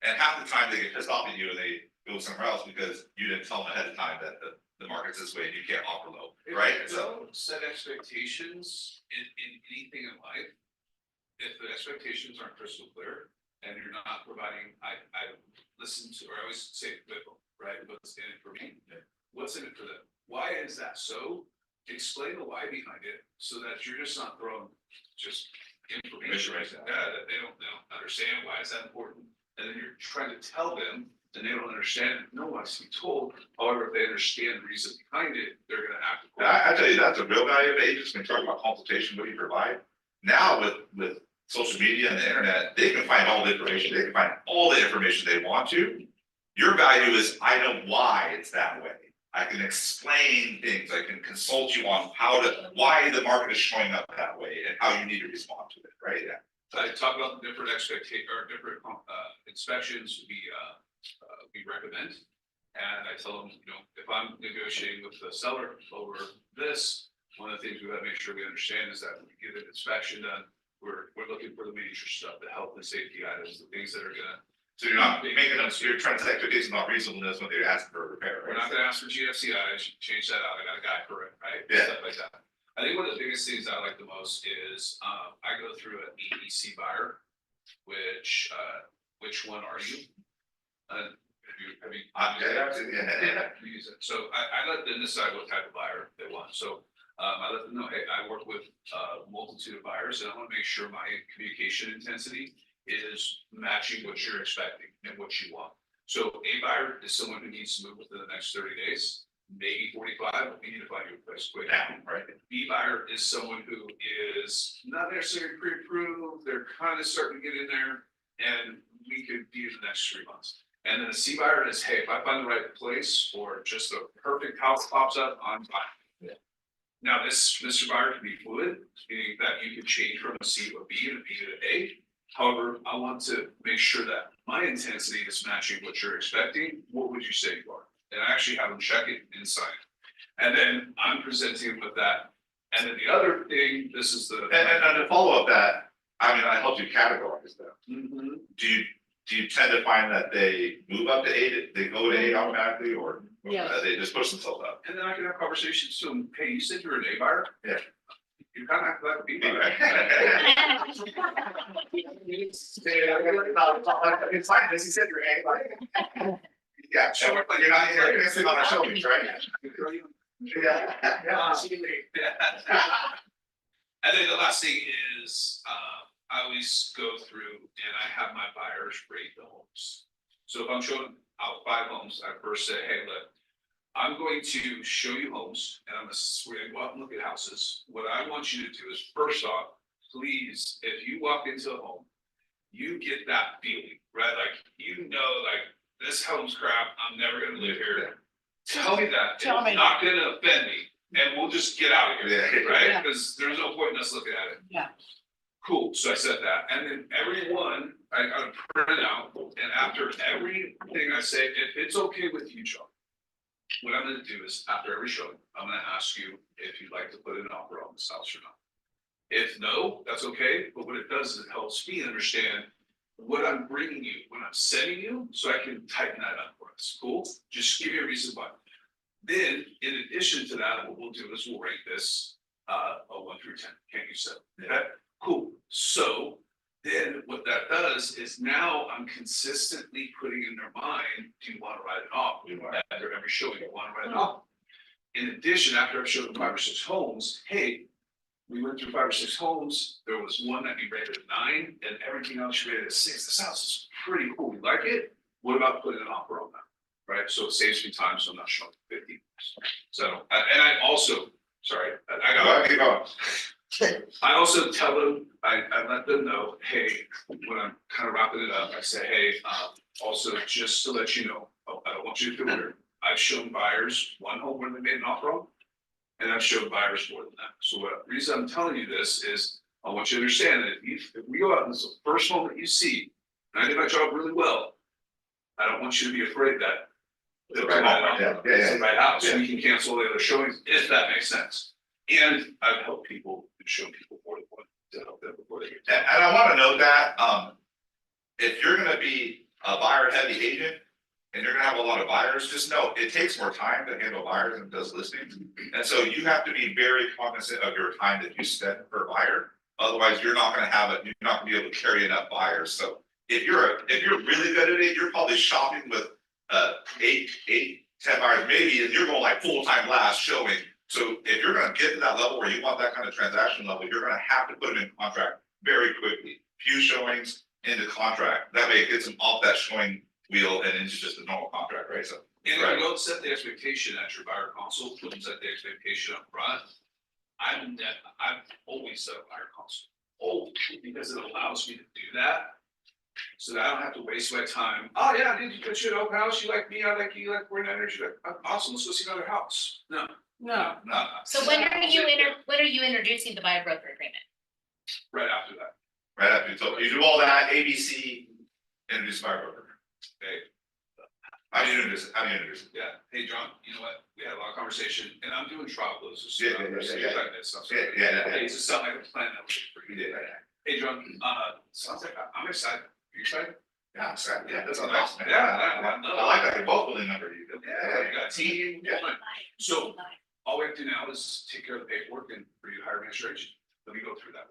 And half the time they get pissed off at you and they go somewhere else because you didn't tell them ahead of time that the market's this way and you can't offer low, right? If you don't set expectations in anything in life, if the expectations aren't crystal clear and you're not providing, I listen to, or I always say, right, what's in it for me? What's in it for them? Why is that so? Explain the why behind it so that you're just not throwing just information right that they don't understand. Why is that important? And then you're trying to tell them and they don't understand it. No one wants to be told. However, if they understand the reason behind it, they're gonna act accordingly. I tell you, that's a real value of agents. When you talk about consultation, what do you provide? Now with social media and the internet, they can find all the information. They can find all the information they want to. Your value is, I know why it's that way. I can explain things. I can consult you on why the market is showing up that way and how you need to respond to it, right? Yeah. I talk about the different different inspections we recommend. And I tell them, if I'm negotiating with the seller over this, one of the things we gotta make sure we understand is that when we get an inspection done, we're looking for the major stuff, the health and safety items, the things that are gonna. So you're not making them, you're trying to set expectations about reasonableness when they're asking for a repair, We're right? not gonna ask for GFCIs, change that out, I got a guy for it, right? Yeah. Stuff like that. I think one of the biggest things I like the most is, I go through an EDC buyer, which one are you? Have you? Yeah. Use it. So I let them decide what type of buyer they want. So I let them know, hey, I work with a multitude of buyers and I want to make sure my communication intensity is matching what you're expecting and what you want. So A buyer is someone who needs to move within the next 30 days, maybe 45, we need to find you a place quick. Now, right? B buyer is someone who is not necessarily pre-approved, they're kind of starting to get in there, and we could be in the next 3 months. And then a C buyer is, hey, if I find the right place or just a perfect house pops up, I'm fine. Yeah. Now, this Mr. Buyer can be fluid, meaning that you can change from a C to a B and a B to an A. However, I want to make sure that my intensity is matching what you're expecting. What would you say you are? and I actually have them check it and sign it. And then I'm presenting with that. And then the other thing, this is the. And to follow up that, I mean, I helped you categorize them. Mhm. Do you tend to find that they move up to eight, they go to eight automatically, or Yes. they just push themselves up? And then I can have conversations to them, hey, you said you're an A buyer? Yeah. You kind of act like a B buyer. It's fine, as you said, you're A, like. Yeah, sure, but you're not, you're gonna sit on our shoulders, right? Yeah, absolutely. And then the last thing is, I always go through and I have my buyers rate the homes. So if I'm showing out 5 homes, I first say, hey, look, I'm going to show you homes and we're gonna go out and look at houses. What I want you to do is, first off, please, if you walk into a home, you get that feeling, right? Like, you know, like, this home's crap, I'm never gonna live here. Tell me that, Tell it's me. not gonna offend me, and we'll just get out of here, Yeah. right? Yeah. Because there's no point in us looking at it. Yeah. Cool, so I said that, and then everyone, I print it out, and after everything I say, if it's okay with you, John. What I'm gonna do is, after every show, I'm gonna ask you if you'd like to put an offer on this house or not. If no, that's okay, but what it does is it helps me understand what I'm bringing you, what I'm sending you, so I can tighten that up for us, cool? Just give me a reason why. Then, in addition to that, what we'll do is we'll rate this, a 1 through 10, can you say? Okay, cool, so then what that does is now I'm consistently putting in their mind, do you wanna write it off? After every show, you wanna write it off? In addition, after I've showed them 5 or 6 homes, hey, we went through 5 or 6 homes, there was one that we rated a 9, and everything else you rated a 6, this house is pretty cool, we like it, what about putting an offer on that? Right, so it saves me time, so I'm not showing 50. So, and I also, sorry, I got. Keep going. I also tell them, I let them know, hey, when I'm kind of wrapping it up, I say, hey, also, just to let you know, I don't want you to feel weird. I've shown buyers 1 home where they made an offer on, and I've shown buyers more than that. So what the reason I'm telling you this is, I want you to understand that if we go out and this is the first home that you see, and I did my job really well, I don't want you to be afraid that. The right home, yeah, It's the right house, yeah. we can cancel the other showings, if that makes sense. And I've helped people and shown people more than one to help them before they get. And I wanna note that, if you're gonna be a buyer heavy agent. And you're gonna have a lot of buyers, just know, it takes more time to handle buyers than it does listings. And so you have to be very cognizant of your time that you spend per buyer. Otherwise, you're not gonna have it, you're not gonna be able to carry enough buyers, so. If you're really good at it, you're probably shopping with 8, 10 buyers maybe, and you're going like full-time last showing. So if you're gonna get to that level where you want that kind of transaction level, you're gonna have to put them in contract very quickly. Few showings into contract, that way it gets them off that showing wheel and into just a normal contract, right? So. And if you don't set the expectation at your buyer consult, don't set the expectation up front. I've always set a buyer consult, because it allows me to do that. So that I don't have to waste my time. Oh, yeah, did you put you an open house? You like me, I like you, like we're in energy, like, awesome, let's go see another house. No. No, So when are you introducing the buyer broker agreement? Right after that. Right after, so you do all that, ABC, introduce buyer broker. Okay. How do you introduce it? Yeah, hey, John, you know what, we had a lot of conversation, and I'm doing trial closes. Yeah. Hey, it's just something like a plan that was for you. Yeah. Hey, John, sounds like I'm excited, are you excited? Yeah, sorry, yeah, that's Nice. awesome. Yeah, I like that, you're both willing number you. Yeah, you got a team. Yeah. So all we have to do now is take care of the paperwork and for you to hire administration, let me go through that.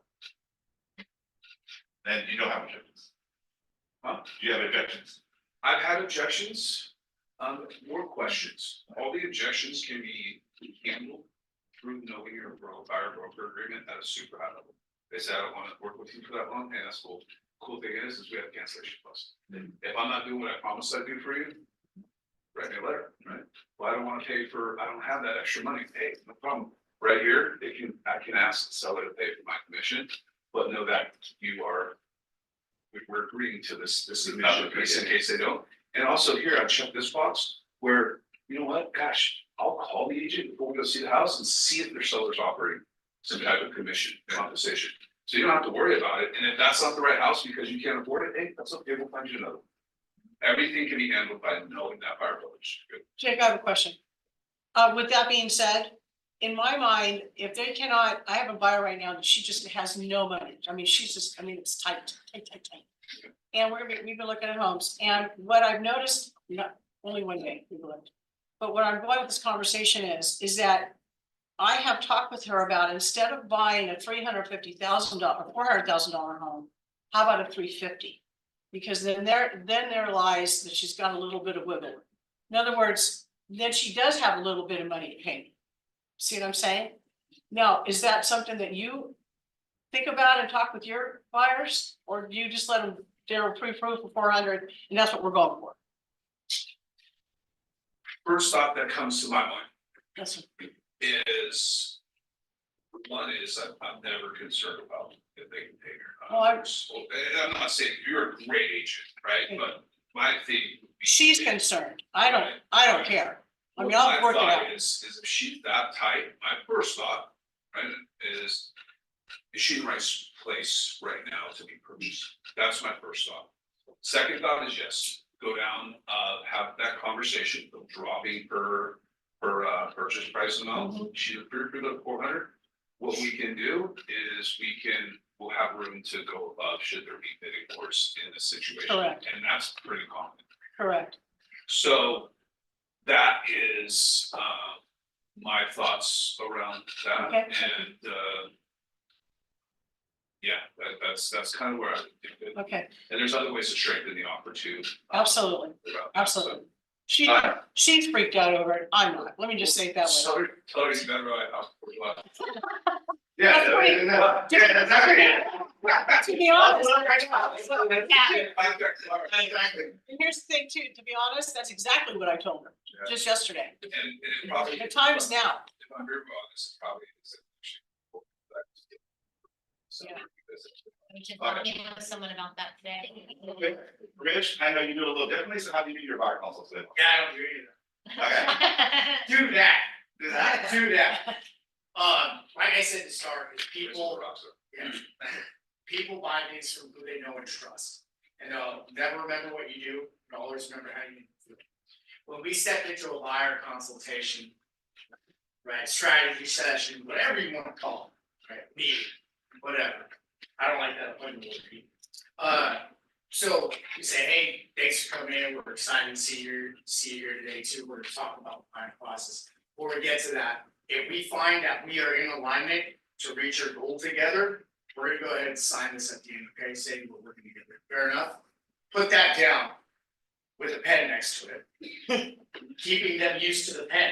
And you don't have objections. Huh? Do you have objections? I've had objections, more questions. All the objections can be handled through knowing your buyer broker agreement at a super high level. They say, I don't wanna work with you for that long, hey, that's cool. Cool thing is we have a cancellation clause. If I'm not doing what I promised I'd do for you, write me a letter, right? Well, I don't wanna pay for, I don't have that extra money. Hey, no problem. Right here, I can ask the seller to pay for my commission, but know that we're agreeing to this submission piece in case they don't. And also here, I checked this box where, you know what, gosh, I'll call the agent before we go see the house and see if their seller's offering some type of commission compensation. So you don't have to worry about it. And if that's not the right house because you can't afford it, hey, that's okay, we'll find you another. everything can be handled by knowing that fire village. Jake, I have a question. With that being said, in my mind, if they cannot, I have a buyer right now that she just has no money. I mean, she's just, I mean, it's tight. And we've been looking at homes, and what I've noticed, not only one day, we've looked. But what I'm going with this conversation is that I have talked with her about, instead of buying a $350,000, $400,000 home, how about a 350? Because then there lies that she's got a little bit of wiggle room. In other words, then she does have a little bit of money to pay. See what I'm saying? Now, is that something that you think about and talk with your buyers, or do you just let them, they're pre-approved for 400 and that's what we're going for? First thought that comes to my mind That's is, one is I'm never concerned about if they can pay or Well, not. And I'm not saying you're a great agent, right? But my thing. she's concerned. I don't care. I mean, I'll work it out. Is if she's that tight, my first thought, right, is she in the right place right now to be purchased? That's my first thought. Second thought is yes, go down, have that conversation of dropping her purchase price amount. She's approved for the 400. What we can do is we'll have room to go above should there be bidding wars in this situation. Correct. And that's pretty common. Correct. So that is my thoughts around that. Okay. And yeah, that's kind of where I would do it. Okay, And there's other ways to strengthen the offer too. absolutely, Around that. absolutely. She's freaked out over it. I'm not. Let me just say it that way. So totally better right off. Yeah, That's great. yeah, exactly. To be honest, Exactly. and here's the thing too, to be honest, that's exactly what I told her just yesterday. And it probably. The time is now. If I'm very honest, it probably is. So, Yeah. We should talk to someone about that today. Okay. Rich, I know you do it a little differently, so how do you do your buyer consults then? Yeah, I don't do either. Okay. Do that, Do that. do that. Like I said to start, is people, yeah, people buy things from who they know and trust. And never remember what you do, but always remember how you do it. When we step into a buyer consultation, right, strategy session, whatever you want to call it, right, meeting, whatever. I don't like that appointment word. So you say, hey, thanks for coming in, we're excited to see you here today too, we're talking about the buying process. Before we get to that, if we find that we are in alignment to reach our goal together, we're gonna go ahead and sign this at the end, okay, saying we're working together, fair enough? Put that down with a pen next to it, keeping them used to the pen.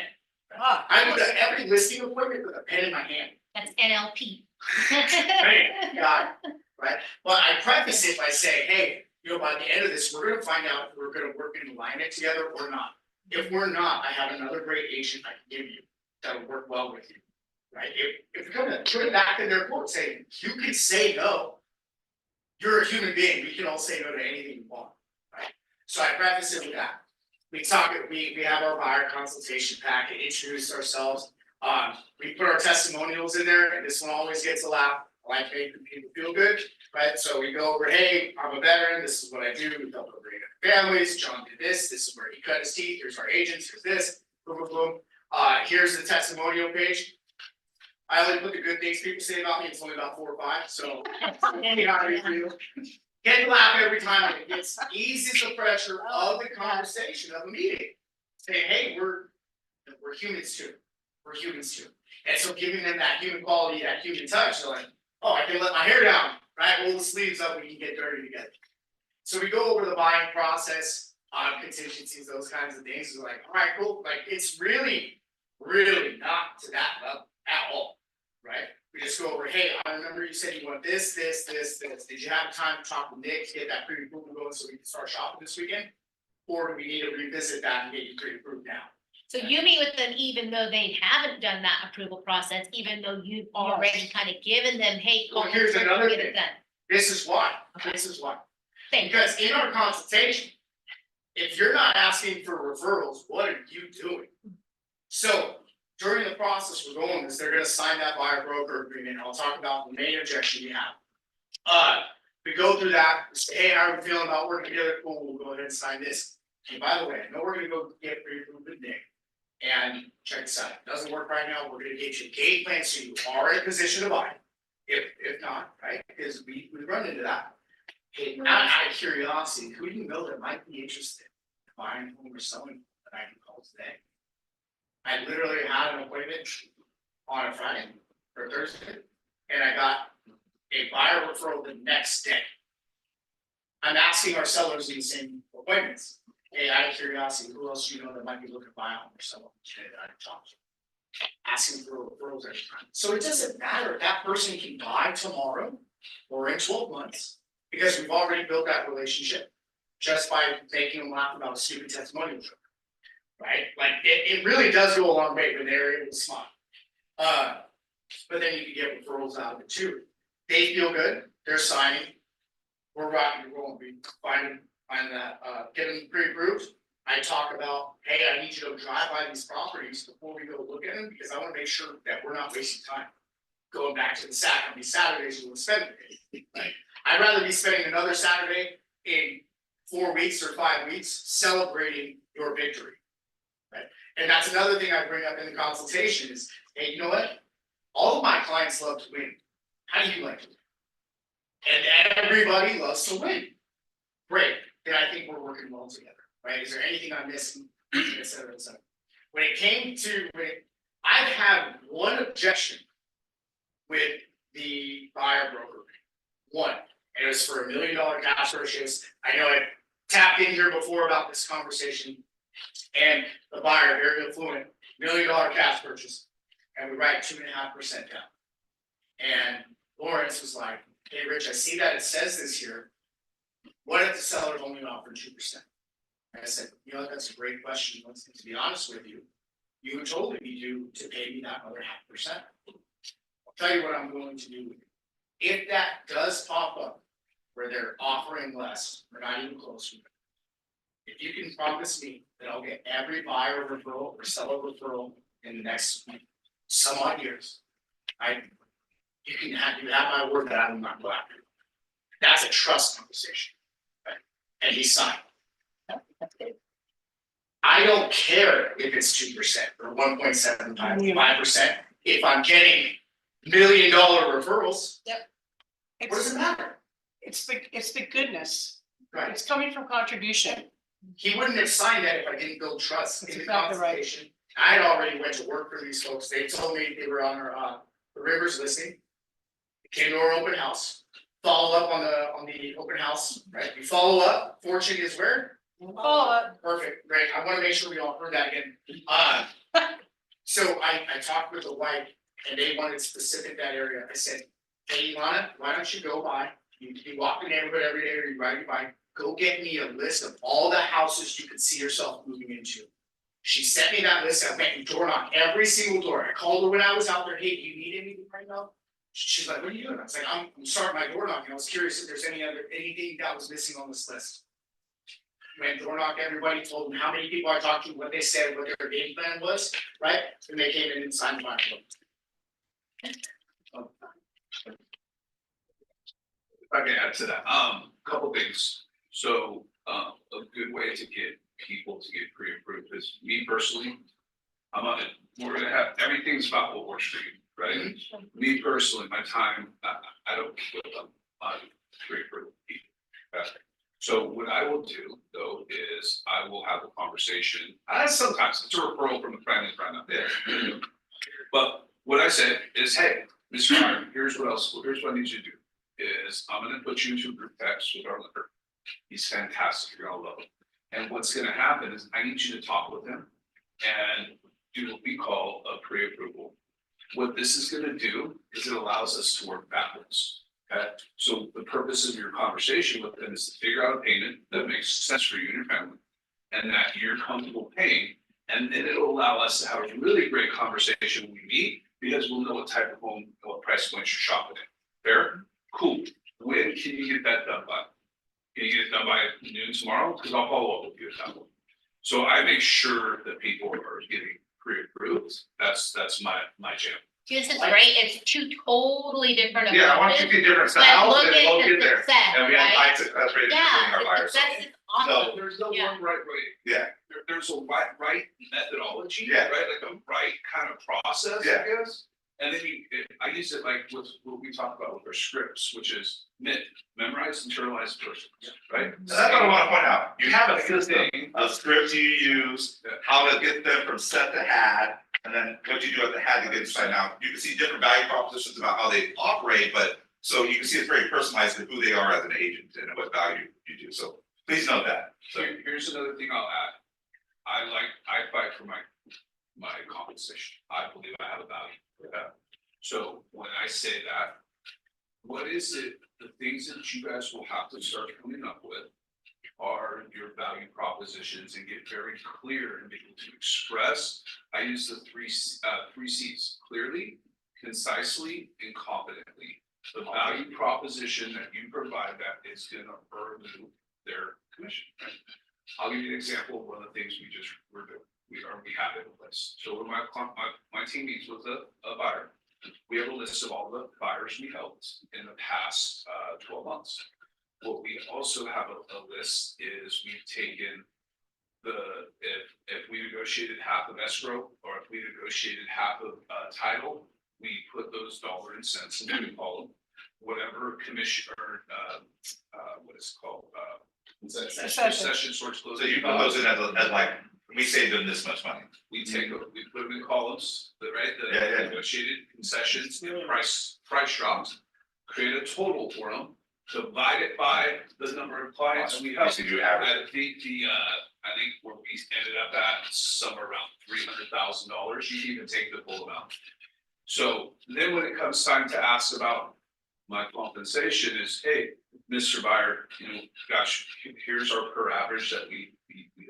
Ah, I go to every listing appointment with a pen in my hand. That's NLP. Right, got it, right? But I preface it by saying, hey, you know, by the end of this, we're gonna find out if we're gonna work in alignment together or not. If we're not, I have another great agent I can give you that'll work well with you, right? If you're gonna put it back in their court, saying, you can say no. You're a human being, we can all say no to anything you want, right? So I preface it with that. We have our buyer consultation packet, introduce ourselves. We put our testimonials in there, and this one always gets a laugh. I like making people feel good, right? So we go over, hey, I'm a veteran, this is what I do, we help over 800 families, John did this is where he cut his teeth, here's our agents, here's this, boom, boom, boom. Here's the testimonial page. I only put the good things people say about me, it's only about 4 or 5, so. Get to laugh every time, and it eases the pressure of the conversation of a meeting. Say, hey, we're humans too. We're humans too. And so giving them that human quality, that human touch, they're like, oh, I can let my hair down, right? Roll the sleeves up, we can get dirty together. So we go over the buying process, contingencies, those kinds of things. We're like, all right, cool. Like, it's really not to that level at all, right? We just go over, hey, I remember you said you want this. Did you have time to talk with Nick to get that pre-approval going so we can start shopping this weekend? Or do we need to revisit that and get you pre-approved now? So you meet with them even though they haven't done that approval process, even though you've already kind of given them, hey, call Well, here's us, another get it thing. done. This is why, Okay. Thank you. Because in our consultation, if you're not asking for referrals, what are you doing? So during the process we're going is they're gonna sign that buyer broker agreement. I'll talk about the main objection we have. We go through that, say, hey, how are we feeling about working together? Cool, we'll go ahead and sign this. And by the way, I know we're gonna go get pre-approved with Nick. And check this out, it doesn't work right now, we're gonna get you a game plan so you are in a position to buy. If not, right, because we run into that. Hey, out of curiosity, who do you know that might be interested in buying a home or selling that I can call today? I literally had an appointment on a Friday or Thursday, and I got a buyer referral the next day. I'm asking our sellers these same appointments. Hey, out of curiosity, who else do you know that might be looking to buy a home or sell a home today that I can talk to? Asking for referrals every time. So it doesn't matter if that person can buy tomorrow or in 12 months, because we've already built that relationship just by making them laugh about a stupid testimonial trip. Right? Like it really does go a long way when they're able to smile. But then you can get referrals out of it too. They feel good, they're signing. We're rocking and rolling, we find that, get them pre-approved. I talk about, hey, I need you to drive by these properties before we go look at them, because I wanna make sure that we're not wasting time. Going back to the sack on these Saturdays, you will spend it. Like, I'd rather be spending another Saturday in 4 weeks or 5 weeks celebrating your victory. Right? And that's another thing I bring up in the consultation is, hey, you know what? All of my clients love to win. How do you like to win? And everybody loves to win. Great, then I think we're working well together, right? Is there anything I'm missing? Et cetera, et cetera. When it came to, I've had one objection with the buyer broker. One, and it was for $1 million cash purchase. I know I tapped in here before about this conversation. And the buyer, very affluent, $1 million cash purchase. And we write 2.5% down. And Lawrence was like, hey, Rich, I see that it says this here. What if the seller's only offered 2%? And I said, you know, that's a great question. To be honest with you, you would totally be due to pay me that other 0.5%. I'll tell you what I'm willing to do with it. If that does pop up where they're offering less, we're not even close to it. If you can promise me that I'll get every buyer referral or seller referral in the next some odd years, you have my word that I will not go after you. That's a trust conversation. Right? And he signed. I don't care if it's 2% or 1.75, 5%. If I'm getting $1 million referrals, what does it matter? It's the goodness. Right. It's coming from contribution. He wouldn't have signed that if I didn't build trust That's in the exactly right. consultation. I had already went to work for these folks. They told me they were on our the Rivers listing. Came to our open house. Follow up on the open house, right? We follow up. Fortune is where? Follow up. Perfect, great. I wanna make sure we all heard that again. So I talked with the wife and they wanted specific that area. I said, hey, Ilana, why don't you go by? You walk the neighborhood every day or you ride your bike. Go get me a list of all the houses you could see yourself moving into. She sent me that list. I went and door knocked every single door. I called her when I was out there. Hey, do you need anything right now? She's like, what are you doing? I was like, I'm starting my door knocking. I was curious if there's anything that was missing on this list. Went door knocked everybody, told them how many people I talked to, what they said, what their game plan was, right? And they came in and signed my book. If I can add to that, couple things. So, a good way to get people to get pre-approved is me personally. We're gonna have, everything's about what works for you, right? Me personally, my time, I don't give up on pre-approved people. Okay? So what I will do though is I will have a conversation, sometimes it's a referral from a friend that's right up there. But what I said is, hey, Mr. Meyer, here's what I need you to do. Is I'm gonna put you into a group text with our lender. He's fantastic, you're gonna love him. And what's gonna happen is I need you to talk with him and do what we call a pre-approval. What this is gonna do is it allows us to work backwards. Okay, so the purpose of your conversation with them is to figure out a payment that makes sense for you and your family. And that you're comfortable paying, and then it'll allow us to have a really great conversation when we meet, because we'll know what type of home, what price points you're shopping at. Fair? Cool. When can you get that done by? Can you get it done by noon tomorrow? Because I'll follow up with you at that point. So I make sure that people are getting pre-approved. That's my jam. This is great, it's two totally different Yeah, I want you to approaches, see different but styles look and at we'll the get there. success, And we have high right? success rate in Yeah, our the buyers. So, success is awesome. There's no Yeah. one right way. Yeah. There's a right methodology, Yeah. right, like a right kind of process, Yeah. I guess. And then I use it like with what we talk about with our scripts, which is memorize, internalize, person, right? And that's what I wanna point out, you have a Same system, thing. a script you use, how to get them from set to had, and then what you do at the had to get inside. Now, you can see different value propositions about how they operate, but, so you can see it's very personalized to who they are as an agent and what value you do, so please note that. So, Here's another thing I'll add. I fight for my compensation. I believe I have a value for that. So when I say that, what is it, the things that you guys will have to start coming up with are your value propositions and get very clear and be able to express. I use the three C's: clearly, concisely, and confidently. The value proposition that you provide that is gonna earn you their commission, right? I'll give you an example of one of the things we're doing. We have it in place. So when my team meets with a buyer, we have a list of all the buyers we helped in the past 12 months. What we also have a list is we've taken if we negotiated half of escrow, or if we negotiated half of title, we put those dollar and cents in the column. Whatever commission or what is it called? Concession source closing. so you put those in as like, we saved them this much money. We put them in columns, right, Yeah, yeah. the negotiated concessions and price drops, create a total for them. Divide it by the number of clients we have. So you average. I think I think where we ended up at somewhere around $300,000, you can even take the full amount. So then when it comes time to ask about my compensation is, hey, Mr. Buyer, gosh, here's our per average that we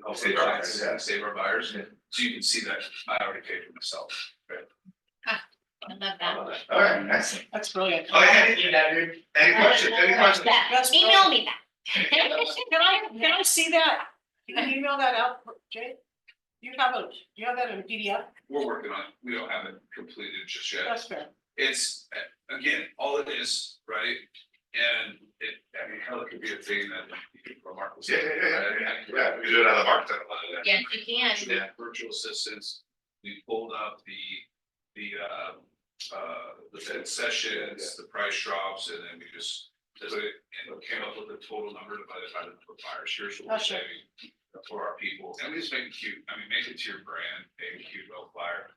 help Save our our clients, buyers, yeah. save our buyers. So you can see that I already paid for myself, right? I love that. All right, excellent. That's brilliant. Okay, any questions, That. Email me that. Can I see that? Can you email that out, Jay? Do you have that in PDF? We're working on it. We don't have it completed just yet. That's fair. It's, again, all it is, right? And hell, it could be a thing that you can remark. Yeah, we do it out of the market. Yes, you can. Yeah, virtual assistants, we pulled up the Fed sessions, the price drops, and then we just put it and came up with a total number divided by the buyers. Here's what we're Gotcha. saving for our people, and we just make it cute. I mean, make it to your brand, make it cute, well flyer.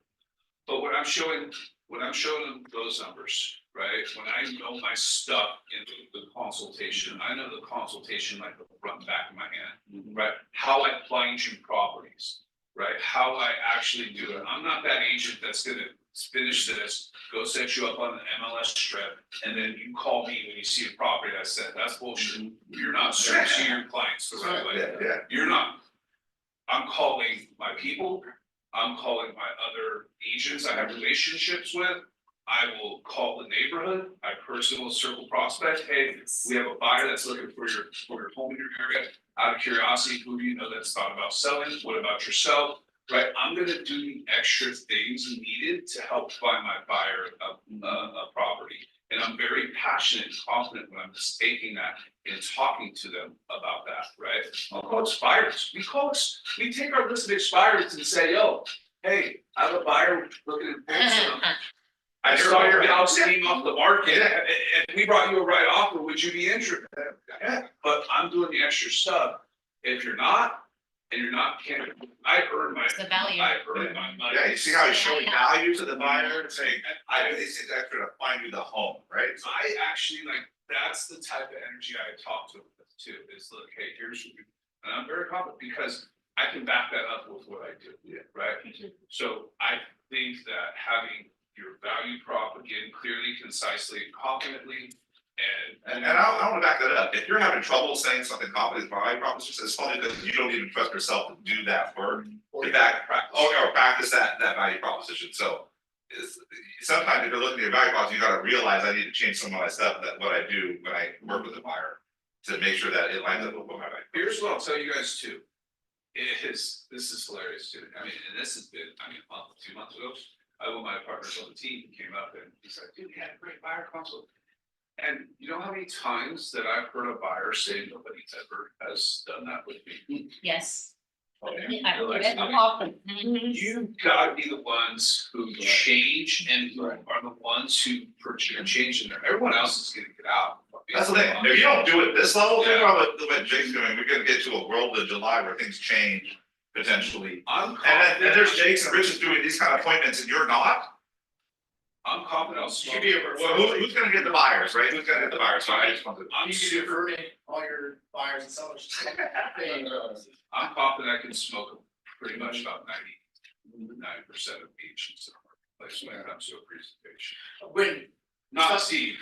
But when I'm showing them those numbers, right? When I know my stuff in the consultation, I know the consultation like the front and back of my hand, right? How I find you properties, right? How I actually do it. I'm not that agent that's gonna finish this, go set you up on the MLS strip, and then you call me when you see a property. I said, that's bullshit. You're not servicing your clients the right way. Yeah, You're not. I'm calling my people. I'm calling my other agents I have relationships with. I will call the neighborhood. I personally will circle prospect. Hey, we have a buyer that's looking for your home in your area. Out of curiosity, who do you know that's thought about selling? What about yourself? Right? I'm gonna do the extra things needed to help find my buyer a property. And I'm very passionate and confident when I'm just taking that and talking to them about that, right? I'll call expireds. We take our list of expireds and say, yo, hey, I have a buyer looking at Folsom. I saw your house came off the market and we brought you a right offer. Would you be interested? Yeah, but I'm doing the extra stuff. If you're not, and you're not, I earn my. It's the value. I earn my money. yeah, you see how he's showing value to the buyer and saying, I do these things extra to find you the home, right? I actually that's the type of energy I talk to them with too, is look, hey, here's what we, and I'm very confident because I can back that up with what I do, right? So I think that having your value prop again, clearly, concisely, confidently, And I wanna back that up, if you're having trouble saying something confident value proposition, it's probably because you don't even trust yourself to do that work. or In fact, practice. or practice that value proposition, so. Sometimes if you're looking at your value proposition, you gotta realize I need to change some of my stuff, that what I do when I work with a buyer. To make sure that it lines up with what my value. Here's what I'll tell you guys too. This is hilarious too. I mean, and this has been, a month, 2 months ago. one of my partners on the team came up and he's like, dude, we had a great buyer consult. And you know how many times that I've heard a buyer say nobody ever has done that with me? Yes. Okay. I Like, it Often. you gotta be the ones who change and who are the ones who change in there. Everyone else is gonna get out. That's the thing, if you don't do it this level, think about what Jake's doing, we're gonna get to a world of July where things change potentially. I'm And confident. there's Jake's and Rich is doing these kind of appointments and you're not, I'm confident I'll You smoke. could be a well, who's gonna get the buyers, right? Who's gonna get the buyers? So I just wanted to. I'm You could super, defer all your buyers and sellers. I'm confident I can smoke pretty much about 99% of each in some place when it comes to a presentation. When, Not Steve,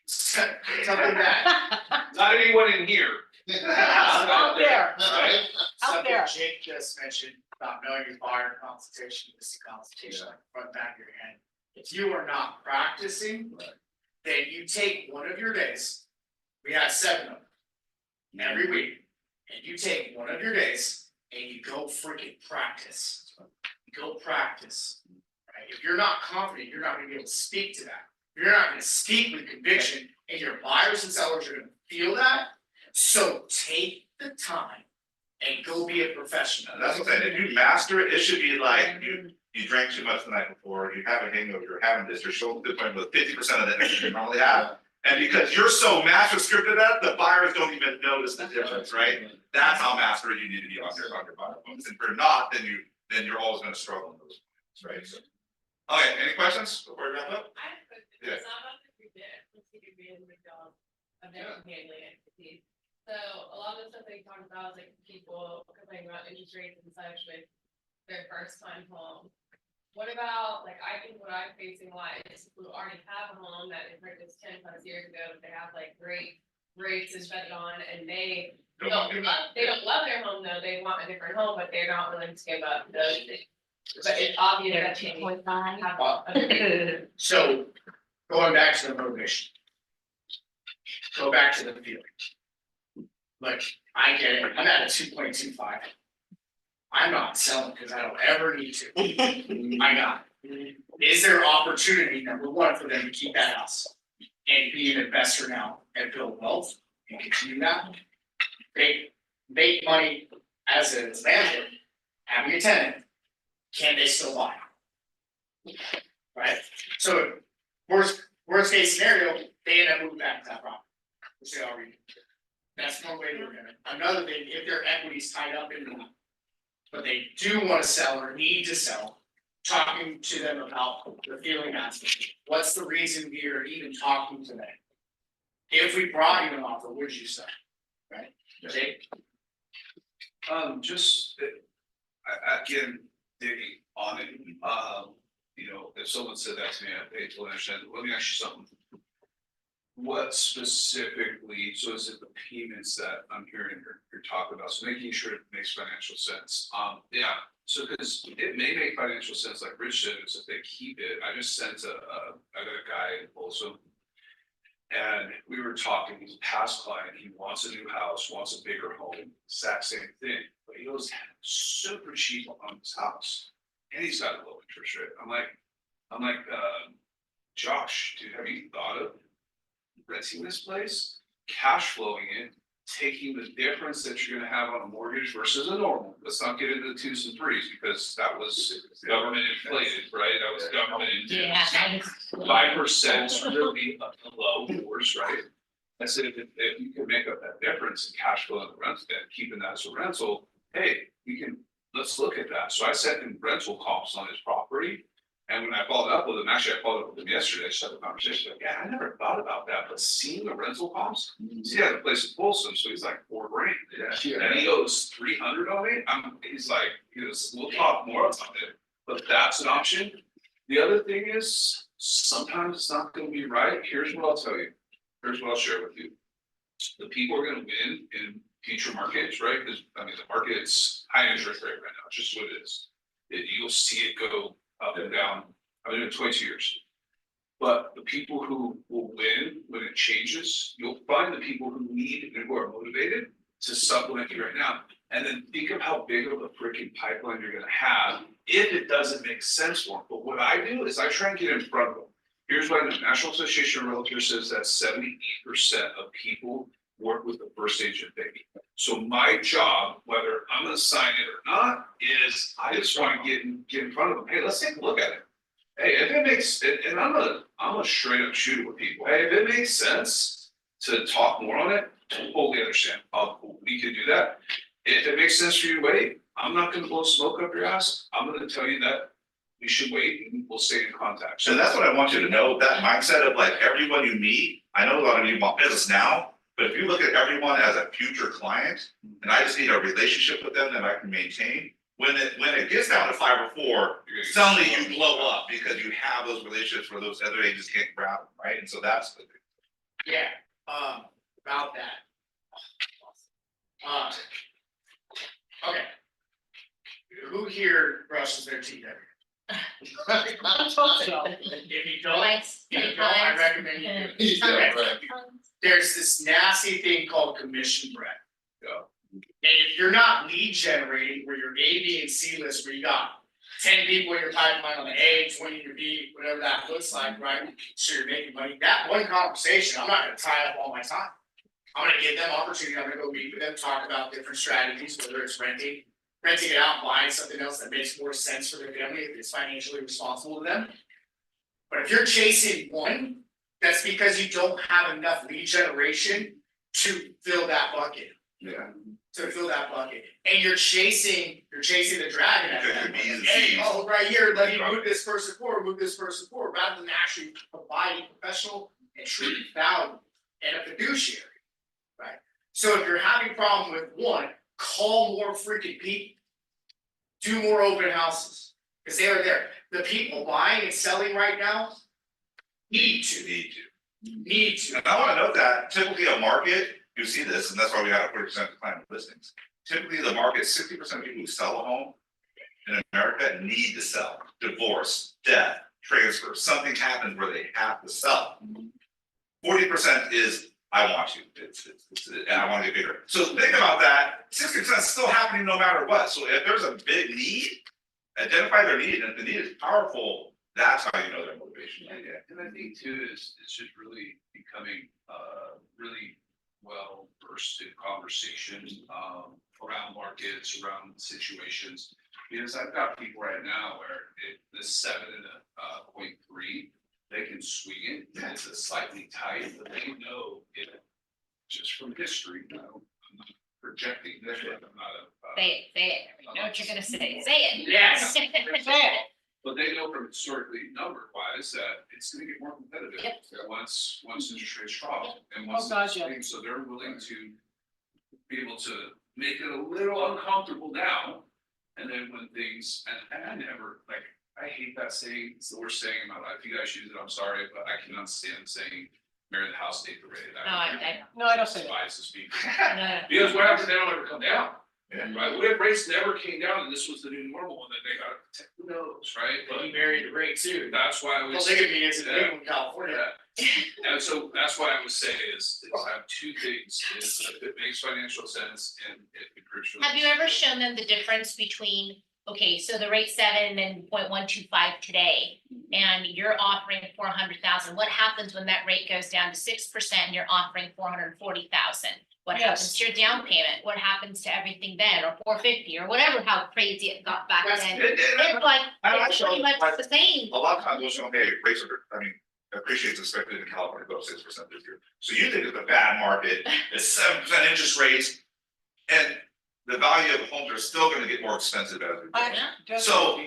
something that, not anyone in here. Out there. Right? Out there. something Jake just mentioned about knowing your buyer consultation, this consultation, like front and back of your hand. If you are not practicing, then you take one of your days. We have 7 of them every week. And you take one of your days and you go freaking practice. Go practice. Right? If you're not confident, you're not gonna be able to speak to that. You're not gonna speak with conviction, and your buyers and sellers are gonna feel that. So take the time and go be a professional. That's what I'm saying, if you master it, it should be like, you drank too much the night before, you have a hangover, you're having this, you're showing the point with 50% of the energy you normally have. And because you're so master scripted at, the buyers don't even notice the difference, right? That's how master you need to be on your buyer points. If you're not, then you're always gonna struggle in those points, right? So. Okay, any questions before we wrap up? I have a question. Yeah. It's not about the predict, let's see if you're the job of their handling expertise. So a lot of the stuff that you talked about is like people complaining about interest rates and such with their first time home. What about, like, I think what I'm facing a lot is who already have a home that is purchased 10+ years ago, but they have like great rates and spent on, and they don't love their home though, they want a different home, but they're not willing to give up those things. But it's obvious that they have a So, going back to the motivation. Go back to the feeling. Like, I get it, I'm at a 2.25. I'm not selling because I don't ever need to. I got it. Is there opportunity, number one, for them to keep that house? And be an investor now and build wealth and continue that? Make money as a landlord, having a tenant, can they still buy? Right? So worst case scenario, they end up moving back to that property, which they already do. That's one way to look at it. Another thing, if their equity's tied up in that, but they do wanna sell or need to sell, talking to them about the feeling aspect. What's the reason we are even talking today? If we brought you an offer, would you sell? Right? Jake? Just, again, digging on it, you know, if someone said that to me, I totally understand, let me ask you something. What specifically, so is it the payments that I'm hearing you're talking about, so making sure it makes financial sense, yeah. So, because it may make financial sense, like Rich said, is if they keep it, I just sent I got a guy also. And we were talking, he's a past client, he wants a new house, wants a bigger home, exact same thing, but he was super cheap on his house. And he's got a low interest rate, I'm like, Josh, dude, have you thought of renting this place, cash flowing it, taking the difference that you're gonna have on a mortgage versus a normal? Let's not get into the 2s and 3s, because that was government inflated, right? That was government induced. Yeah, that is. 5% is really a low yours, right? I said, if you can make up that difference in cash flow and the rental, then keeping that as a rental, hey, let's look at that. So I sent him rental comps on his property. And when I followed up with him, actually I followed up with him yesterday, I just had a conversation, like, yeah, I never thought about that, but seeing the rental comps, he had a place in Folsom, so he's like $4 grand. And he owes 300 on it, he's like, we'll talk more about it, but that's an option. The other thing is, sometimes it's not gonna be right, here's what I'll tell you, here's what I'll share with you. The people are gonna win in future markets, right? Because, I mean, the market's high interest rate right now, just what it is. You'll see it go up and down. I've been doing it 22 years. But the people who will win when it changes, you'll find the people who need and who are motivated to supplement you right now. And then think of how big of a freaking pipeline you're gonna have if it doesn't make sense for them. But what I do is I try and get in front of them. Here's what the National Association of Realtors says that 78% of people work with the first agent baby. So my job, whether I'm gonna sign it or not, is I just wanna get in front of them. Hey, let's take a look at it. Hey, if it makes, and I'm a straight up shooter with people. Hey, if it makes sense to talk more on it, totally understand. We can do that. If it makes sense for you to wait, I'm not gonna blow smoke up your ass. I'm gonna tell you that we should wait and we'll stay in contact. So that's what I want you to know, that mindset of like everyone you meet, I know a lot of you want business now, but if you look at everyone as a future client, and I just need a relationship with them that I can maintain, when it gets down to 5 or 4, suddenly you blow up because you have those relationships where those other agents can't grab them, right? And so that's the thing. Yeah, about that. Okay. Who here brushes their teeth every day? If you don't, Twice, if you three don't, I times. recommend you do it. Yeah, right. There's this nasty thing called commission bread. Yeah. And if you're not lead generating, where you're A, B, and C list, where you got 10 people in your pipeline on the A, 20 in your B, whatever that looks like, right? So you're making money, that one conversation, I'm not gonna tie up all my time. I'm gonna give them opportunity, I'm gonna go meet with them, talk about different strategies, whether it's renting it out, buying something else that makes more sense for their family, if it's financially responsible to them. But if you're chasing one, that's because you don't have enough lead generation to fill that bucket. Yeah. To fill that bucket, and you're chasing the dragon at It that could be point. easy. Hey, oh, right here, let me move this person forward, rather than actually providing professional and true value and a fiduciary. Right, so if you're having a problem with one, call more freaking people. Do more open houses, because they are there, the people buying and selling right now. Need to. And I wanna note that typically a market, you see this, and that's why we had a 40% decline in listings. Typically, the market, 60% of people who sell a home in America need to sell, divorce, death, transfer, something happens where they have to sell. 40% is, I want you, it's, and I wanna get bigger. So think about that, 60% is still happening no matter what, so if there's a big need, identify their need, and if the need is powerful, that's how you know their motivation. Yeah, and I think too is it's just really becoming really well versed in conversation around markets, around situations. Because I've got people right now where the 7 and a 0.3, they can swing it, and it's a slightly tight, but they know it just from history. I'm not projecting this, I'm not a. Say it, I know what you're gonna say it. Yes. Say it. But they know from historically number wise that it's gonna get more competitive. Yep. Once interest rates drop and Oh, once. gosh, yeah. So they're willing to be able to make it a little uncomfortable now. And then when things, and I never, like, I hate that saying, it's the worst saying in my life. You guys use it, I'm sorry, but I cannot stand saying marry the house, take the rate. No, I don't say that. Despises people. No, Because what happens, they don't ever come down. Yeah. Right, what if rates never came down and this was the new normal and then they gotta protect the nose, right? But you But married the rate too. that's why I Don't was. think of me as a big one in California. And so that's what I would say is have two things, is if it makes financial sense and it improves. Have you ever shown them the difference between, okay, so the rate 7 and 0.125 today, and you're offering 400,000, what happens when that rate goes down to 6% and you're offering 440,000? What happens Yes. to your down payment? What happens to everything then, or 450, or whatever, how crazy it got back That's then? And It's like, I it's show pretty much my- the same. a lot of times we'll show, hey, rates are, appreciates expected in California, go up 6% this year. So you think it's a bad market, it's 7% interest rates, and the value of homes are still gonna get more expensive as we go. So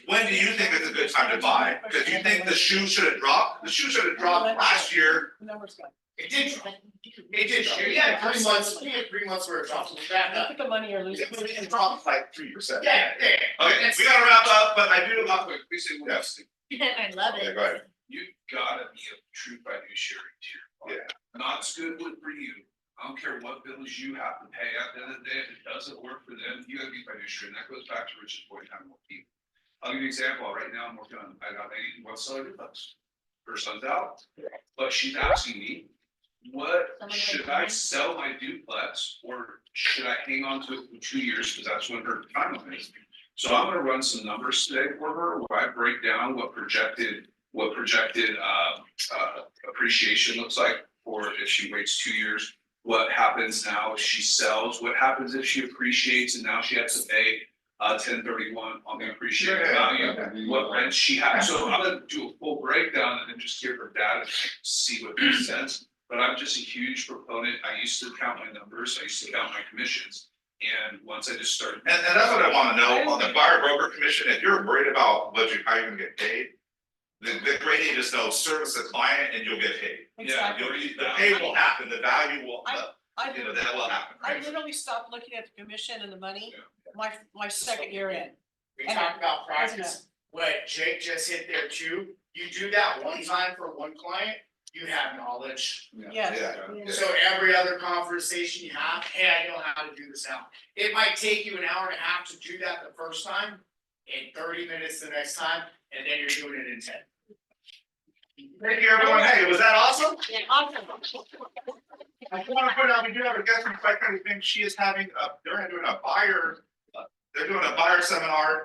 when do you think it's a good time to buy? Because you think the shoe should have dropped? The shoe should have dropped last year. Numbers go. It did drop. It did drop. Yeah, 3 months, we had 3 months where it dropped back Look up. at the money you're losing. It dropped like 3%. Yeah. Okay, we gotta wrap up, but I do, Real quick, we say one Yeah. last thing. I love yeah, it. go ahead. You gotta be a true fiduciary to your client. Not as good wood for you. I don't care what bills you have to pay at the end of the day, if it doesn't work for them, you gotta be fiduciary, and that goes back to Rich's point, having more people. I'll give you an example, right now I'm working on, I got a one seller duplex. Her son's out, but she's asking me, should I sell my duplex or should I hang on to it for 2 years, because that's when her timeline is. So I'm gonna run some numbers today for her, where I break down what projected appreciation looks like, or if she waits 2 years. What happens now if she sells, what happens if she appreciates and now she has to pay 1031 on the appreciated value, what rent she has, so I'm gonna do a full breakdown and then just hear her data and see what makes sense. But I'm just a huge proponent, I used to count my numbers, I used to count my commissions, and once I just started. And that's what I wanna know, on the buyer broker commission, if you're worried about how you're gonna get paid. The great thing is they'll service the client and you'll get paid. Exactly. The pay will happen, the value will, I that will happen, I right? literally stopped looking at the commission and the money, my second year in. We talked about practice, what Jake just hit there too, you do that one time for one client, you have knowledge. Yes. Yeah. So every other conversation you have, hey, I know how to do this now. It might take you an hour and a half to do that the first time, and 30 minutes the next time, and then you're doing it in 10. Thank you, everyone, hey, was that awesome? Awesome. I just wanna put out, we do have a guest from Spike County, she is having they're doing a buyer seminar